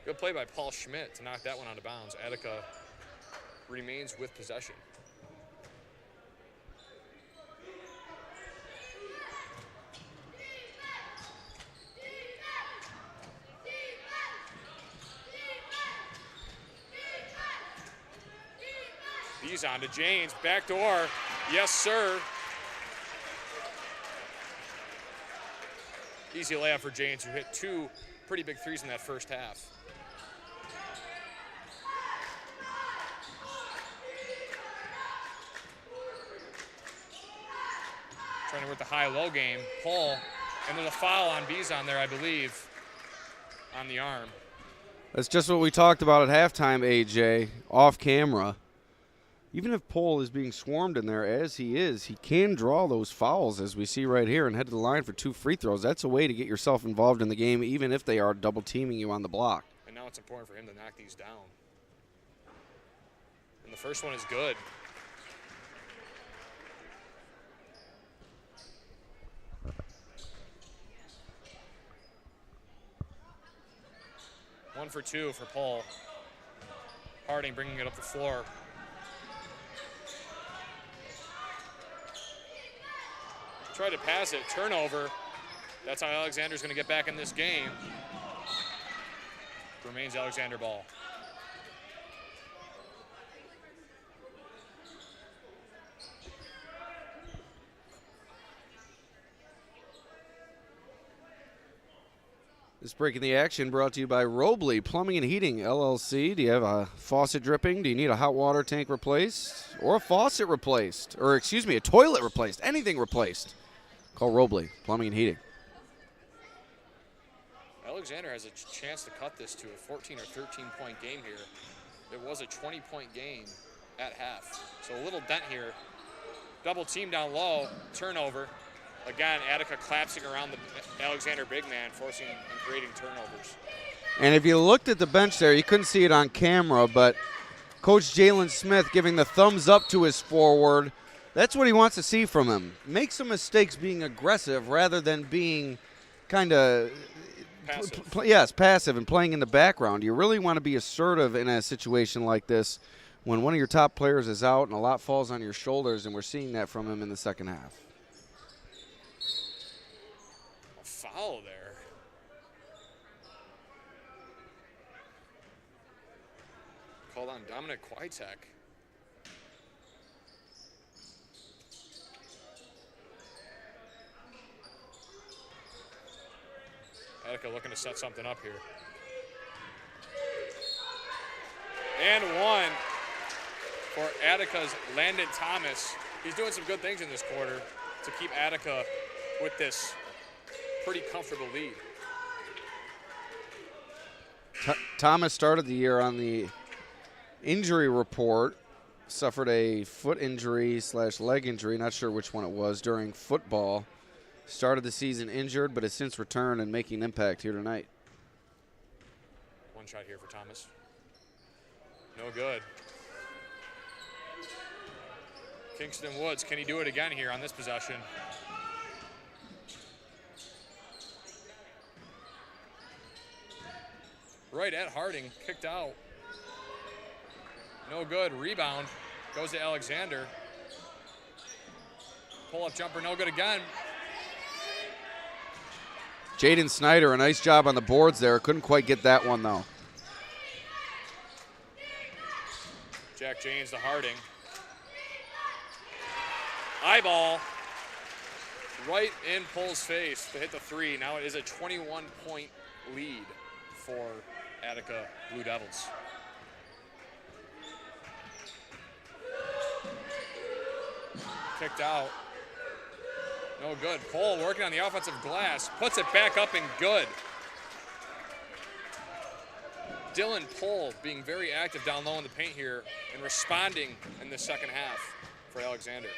Good play by Paul Schmidt to knock that one out of bounds. Attica remains with possession. Bizon to James, back door. Yes, sir. Easy layup for James, who hit 2 pretty big threes in that first half. Trying to work the high-low game. Pull, and there's a foul on Bizon there, I believe, on the arm. That's just what we talked about at halftime, AJ, off camera. Even if Pohl is being swarmed in there as he is, he can draw those fouls as we see right here and head to the line for 2 free throws. That's a way to get yourself involved in the game, even if they are double teaming you on the block. And now it's important for him to knock these down. And the first one is good. One for 2 for Paul. Harding bringing it up the floor. Tried to pass it, turnover. That's how Alexander's going to get back in this game. Remains Alexander ball. This break in the action brought to you by Robley Plumbing and Heating, LLC. Do you have a faucet dripping? Do you need a hot water tank replaced? Or a faucet replaced? Or, excuse me, a toilet replaced? Anything replaced? Call Robley Plumbing and Heating. Alexander has a chance to cut this to a 14 or 13-point game here. It was a 20-point game at half. So a little dent here. Double team down low, turnover. Again, Attica collapsing around the Alexander big man, forcing and creating turnovers. And if you looked at the bench there, you couldn't see it on camera, but Coach Jalen Smith giving the thumbs up to his forward. That's what he wants to see from him. Make some mistakes being aggressive rather than being kind of passive and playing in the background. You really want to be assertive in a situation like this when one of your top players is out and a lot falls on your shoulders, and we're seeing that from him in the second half. Foul there. Called on Dominic Kwiatek. Attica looking to set something up here. And one for Attica's Landon Thomas. He's doing some good things in this quarter to keep Attica with this pretty comfortable lead. Thomas started the year on the injury report suffered a foot injury / leg injury, not sure which one it was, during football. Started the season injured, but has since returned and making an impact here tonight. One shot here for Thomas. No good. Kingston Woods, can he do it again here on this possession? Right at Harding, kicked out. No good, rebound, goes to Alexander. Pull-up jumper, no good again. Jaden Snyder, a nice job on the boards there. Couldn't quite get that one, though. Jack James to Harding. Eyeball right in Pole's face to hit the three. Now it is a 21-point lead for Attica Blue Devils. Kicked out. No good. Pole working on the offensive glass. Puts it back up and good. Dylan Pole being very active down low in the paint here and responding in the second half for Alexander.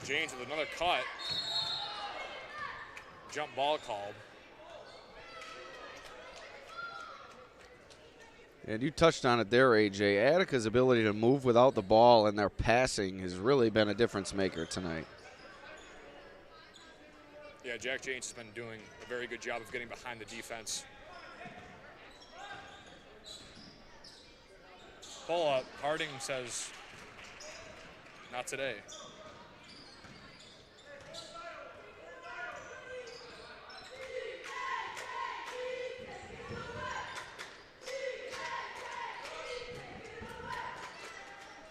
James with another cut. Jump ball called. And you touched on it there, AJ. Attica's ability to move without the ball and their passing has really been a difference maker tonight. Yeah, Jack James has been doing a very good job of getting behind the defense. Pull up. Harding says, not today.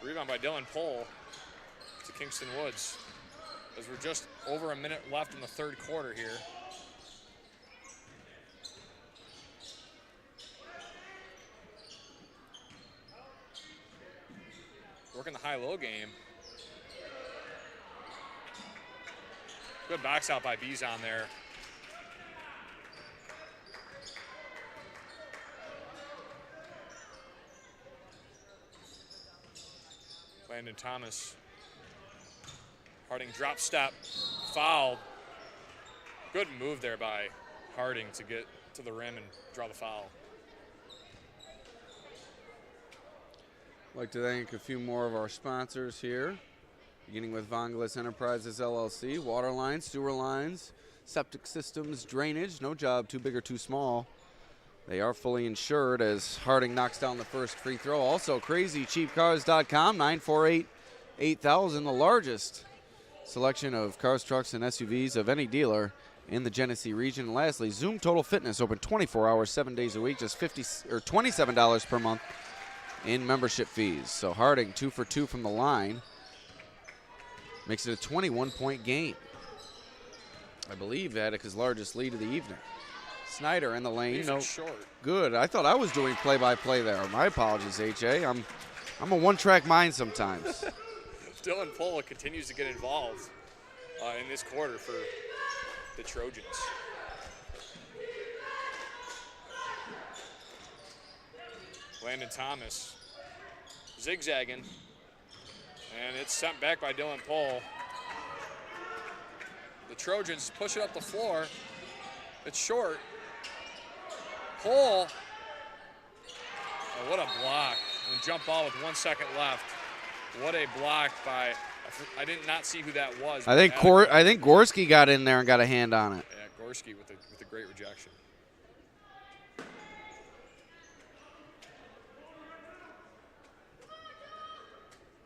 Rebound by Dylan Pole to Kingston Woods. As we're just over a minute left in the third quarter here. Working the high-low game. Good box out by Bizon there. Landon Thomas. Harding drop step, foul. Good move there by Harding to get to the rim and draw the foul. I'd like to thank a few more of our sponsors here, beginning with Vonglis Enterprises LLC, water lines, sewer lines, septic systems, drainage, no job too big or too small. They are fully insured as Harding knocks down the first free throw. Also, crazycheapcars.com, 948-8000, the largest selection of cars, trucks, and SUVs of any dealer in the Genesee region. And lastly, Zoom Total Fitness, open 24 hours, 7 days a week, just $27 per month in membership fees. So Harding 2 for 2 from the line, makes it a 21-point game. I believe Attica's largest lead of the evening. Snyder in the lane. No, short. Good. I thought I was doing play-by-play there. My apologies, AJ. I'm a one-track mind sometimes. Dylan Pole continues to get involved in this quarter for the Trojans. Landon Thomas zigzagging, and it's sent back by Dylan Pole. The Trojans push it up the floor. It's short. Pole. Oh, what a block. And jump ball with 1 second left. What a block by, I did not see who that was. I think Gorski got in there and got a hand on it. Yeah, Gorski with a great rejection.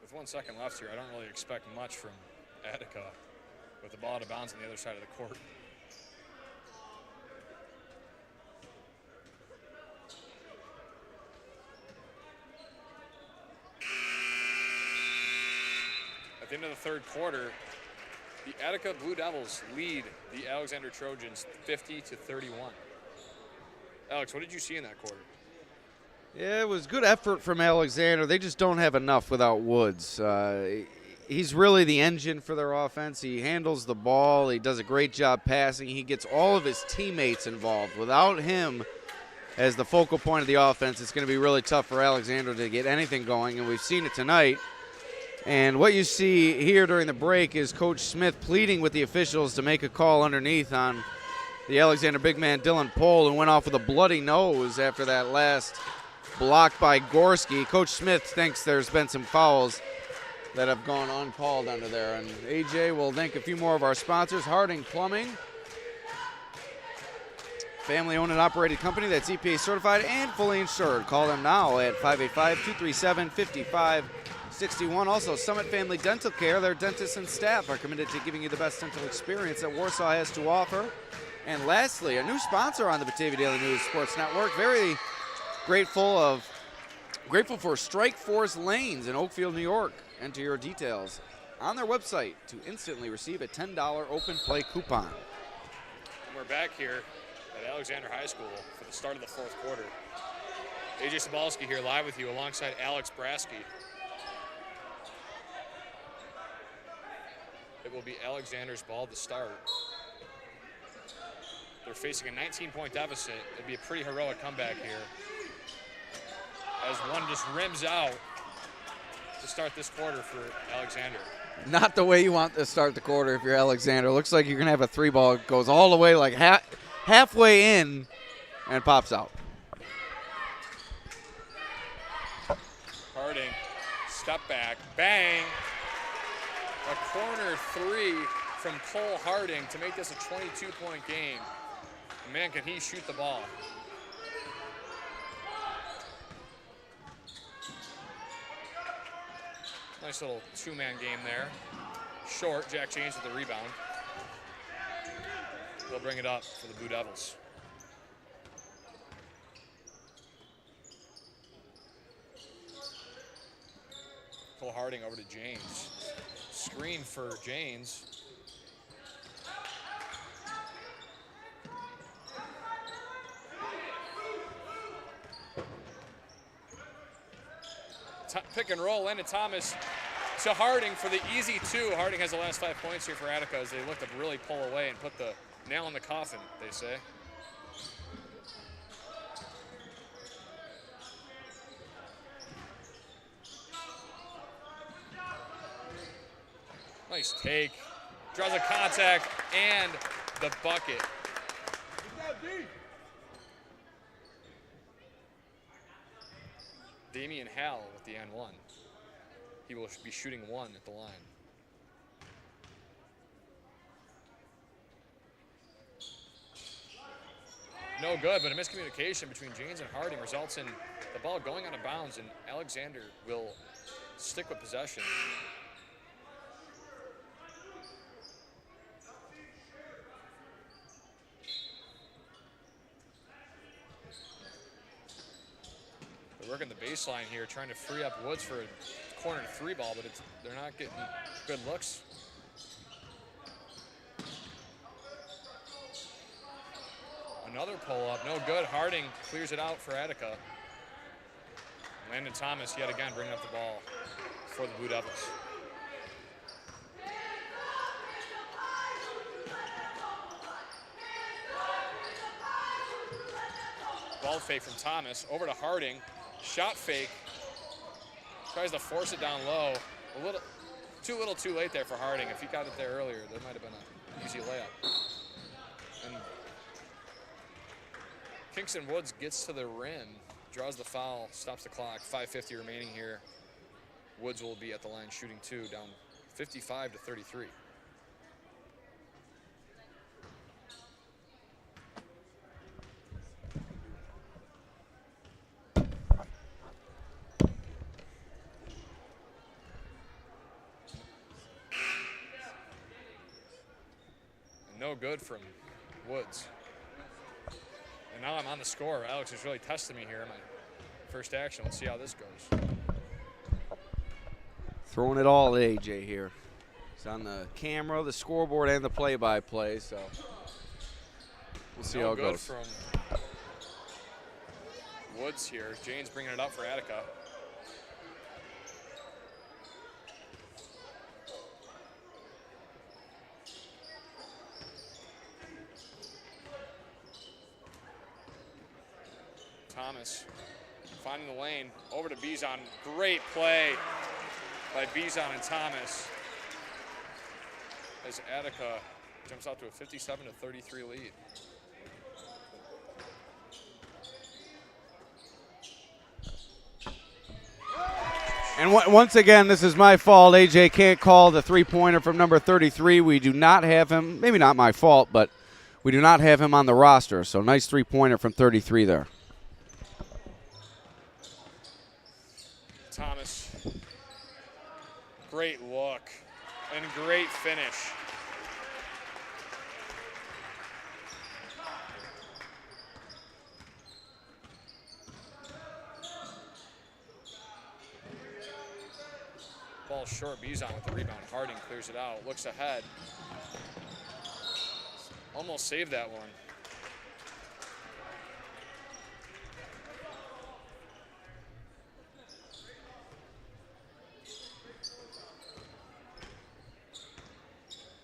With 1 second left here, I don't really expect much from Attica with the ball out of bounds on the other side of the court. At the end of the third quarter, the Attica Blue Devils lead the Alexander Trojans 50-31. Alex, what did you see in that quarter? Yeah, it was good effort from Alexander. They just don't have enough without Woods. he's really the engine for their offense. He handles the ball. He does a great job passing. He gets all of his teammates involved. Without him as the focal point of the offense, it's going to be really tough for Alexander to get anything going, and we've seen it tonight. And what you see here during the break is Coach Smith pleading with the officials to make a call underneath on the Alexander big man Dylan Pohl, who went off with a bloody nose after that last block by Gorski. Coach Smith thinks there's been some fouls that have gone uncalled under there. And AJ will thank a few more of our sponsors. Harding Plumbing, family-owned and operated company that's EPA certified and fully insured. Call them now at 585-237-5561. Also, Summit Family Dental Care. Their dentists and staff are committed to giving you the best dental experience that Warsaw has to offer. And lastly, a new sponsor on the Batavia Daily News Sports Network. Very grateful for Strike Force Lanes in Oakfield, New York. Enter your details on their website to instantly receive a $10 open play coupon. And we're back here at Alexander High School for the start of the fourth quarter. Ajay Cybulski here live with you alongside Alex Brasky. It will be Alexander's ball to start. They're facing a 19-point deficit. It'd be a pretty heroic comeback here, as one just rims out to start this quarter for Alexander. Not the way you want to start the quarter if you're Alexander. Looks like you're going to have a three ball. It goes all the way like halfway in and pops out. Harding, step back, bang. A corner three from Cole Harding to make this a 22-point game. And man, can he shoot the ball. Nice little two-man game there. Short, Jack James with the rebound. They'll bring it up for the Blue Devils. Cole Harding over to James. Screen for James. Pick and roll, Landon Thomas to Harding for the easy two. Harding has the last 5 points here for Attica as they look to really pull away and put the nail in the coffin, they say. Nice take. Draws a contact and the bucket. Damian Hall with the N1. He will be shooting one at the line. No good, but a miscommunication between James and Harding results in the ball going out of bounds, and Alexander will stick with possession. Working the baseline here, trying to free up Woods for a corner three ball, but they're not getting good looks. Another pull up, no good. Harding clears it out for Attica. Landon Thomas yet again bringing up the ball for the Blue Devils. Ball fake from Thomas over to Harding. Shot fake, tries to force it down low. Too little too late there for Harding. If he got it there earlier, that might have been an easy layup. And Kingston Woods gets to the rim, draws the foul, stops the clock, 5:50 remaining here. Woods will be at the line shooting two, down 55-33. No good from Woods. And now I'm on the score. Alex is really testing me here in my first action. Let's see how this goes. Throwing it all at AJ here. He's on the camera, the scoreboard, and the play-by-play, so we'll see how it goes. From Woods here. Jane's bringing it up for Attica. Thomas finding the lane. Over to Bizon. Great play by Bizon and Thomas as Attica jumps out to a 57-33 lead. And once again, this is my fault. AJ can't call the three-pointer from number 33. We do not have him. Maybe not my fault, but we do not have him on the roster. So nice three-pointer from 33 there. Thomas, great look and great finish. Ball short, Bizon with the rebound. Harding clears it out, looks ahead. Almost saved that one.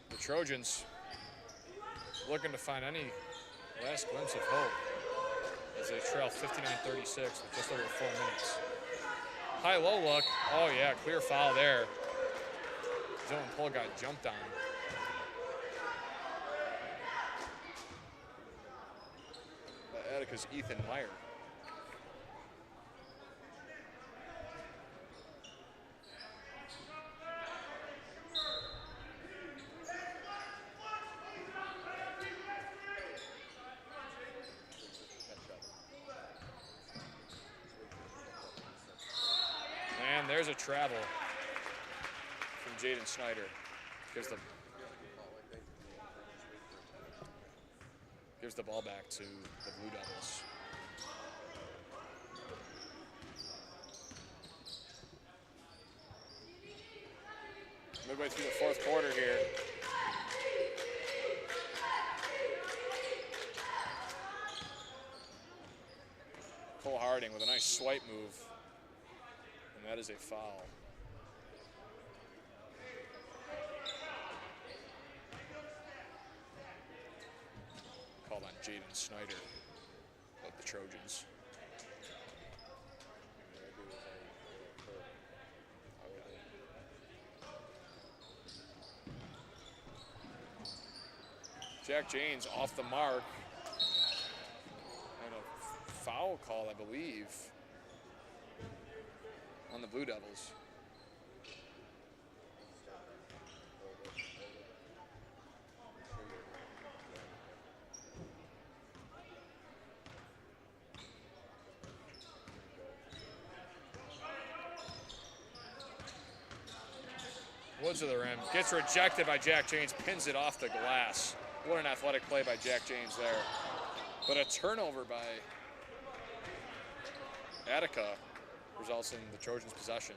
The Trojans looking to find any last glimpse of hope as they trail 59-36 with just over 4 minutes. High-low look. Oh, yeah, clear foul there. Dylan Pohl got jumped on. Attica's Ethan Meyer. And there's a travel from Jaden Snyder. Gives the ball back to the Blue Devils. Midway through the fourth quarter here. Cole Harding with a nice swipe move. And that is a foul. Called on Jaden Snyder of the Trojans. Jack James off the mark. And a foul call, I believe, on the Blue Devils. Woods of the rim, gets rejected by Jack James, pins it off the glass. What an athletic play by Jack James there. But a turnover by Attica results in the Trojans' possession.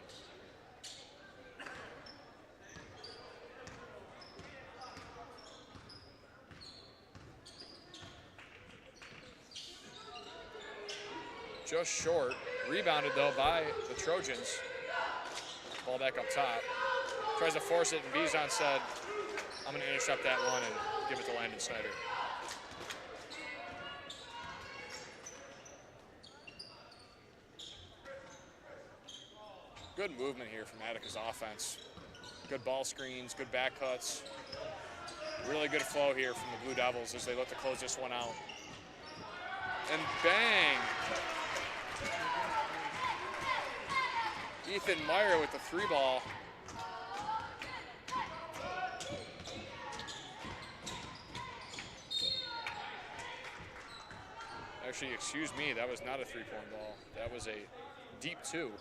Just short, rebounded though by the Trojans. Ball back up top. Tries to force it, and Bizon said, I'm going to intercept that one and give it to Landon Snyder. Good movement here from Attica's offense. Good ball screens, good back cuts. Really good flow here from the Blue Devils as they look to close this one out. And bang! Ethan Meyer with the three ball. Actually, excuse me, that was not a three-point ball. That was a deep two.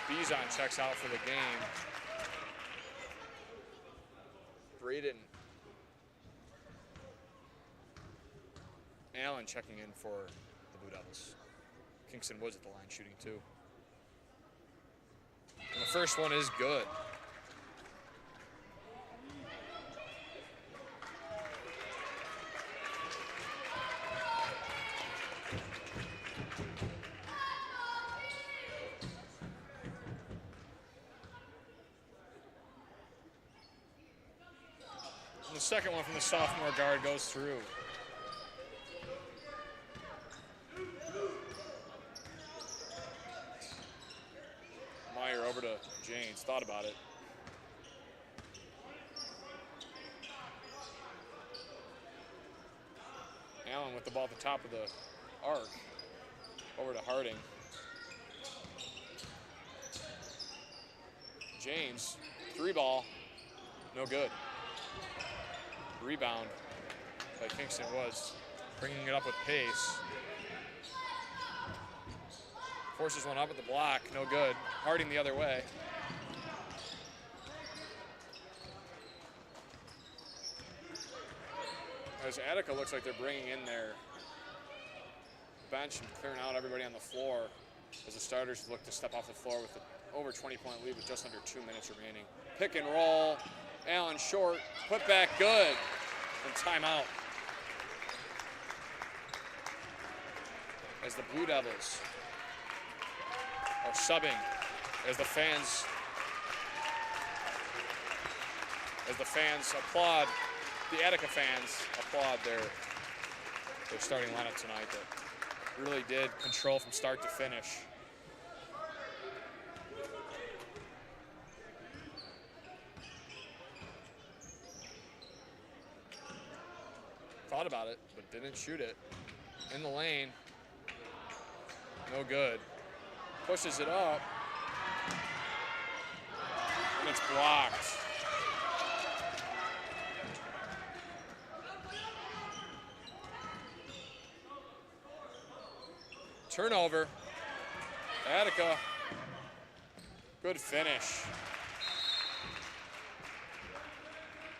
Bizon checks out for the game. Braden Allen checking in for the Blue Devils. Kingston Woods at the line shooting too. And the first one is good. And the second one from the sophomore guard goes through. Meyer over to Janes, thought about it. Allen with the ball at the top of the arc. Over to Harding. James, 3-ball, no good. Rebound by Kingston was bringing it up with pace. Forces one up at the block, no good. Harding the other way. As Attica looks like they're bringing in their bench and clearing out everybody on the floor as the starters look to step off the floor with an over 20-point lead with just under 2 minutes remaining. Pick and roll, Allen short, put back good, and timeout. As the Blue Devils are subbing, as the fans applaud, the Attica fans applaud their starting lineup tonight that really did control from start to finish. Thought about it, but didn't shoot it. In the lane, no good. Pushes it up, and it's blocked. Turnover. Attica, good finish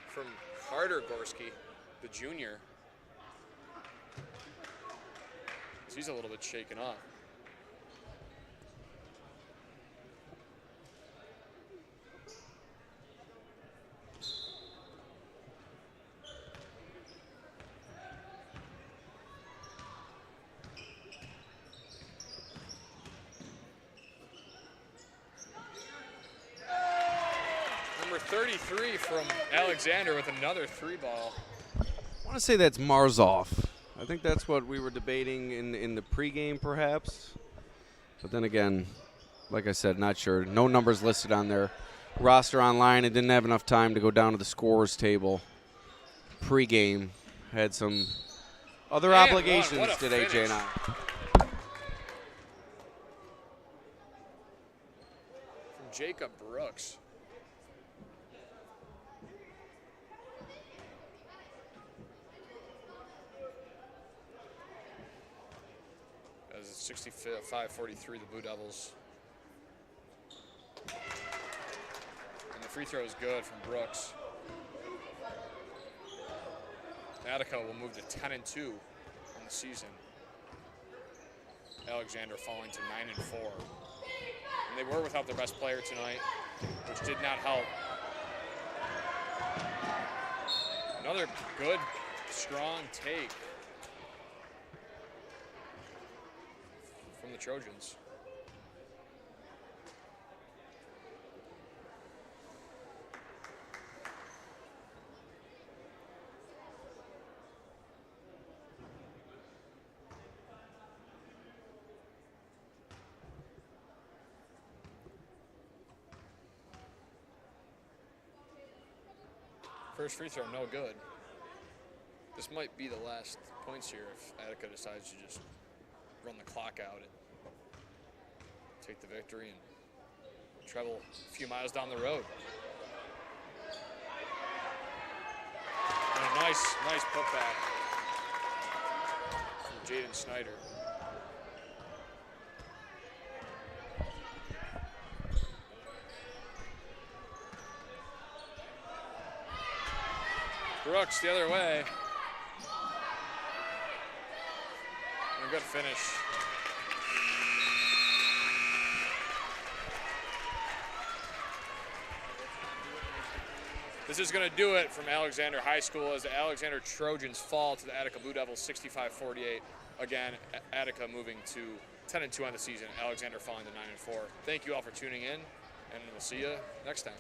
from Carter Gorski, the junior. He's a little bit shaken up. Number 33 from Alexander with another 3-ball. I want to say that's Marzov. I think that's what we were debating in the pregame, perhaps. But then again, like I said, not sure. No numbers listed on their roster online. It didn't have enough time to go down to the scorers table. Pregame had some other obligations did AJ and I. From Jacob Brooks. As it's 65-43, the Blue Devils. And the free throw is good from Brooks. Attica will move to 10-2 on the season. Alexander falling to 9-4. And they were without their best player tonight, which did not help. Another good, strong take from the Trojans. First free throw, no good. This might be the last points here if Attica decides to just run the clock out and take the victory and travel a few miles down the road. And a nice putback from Jaden Snyder. Brooks the other way. And a good finish. This is going to do it from Alexander High School as the Alexander Trojans fall to the Attica Blue Devils 65-48. Again, Attica moving to 10-2 on the season. Alexander falling to 9-4. Thank you all for tuning in, and we'll see you next time.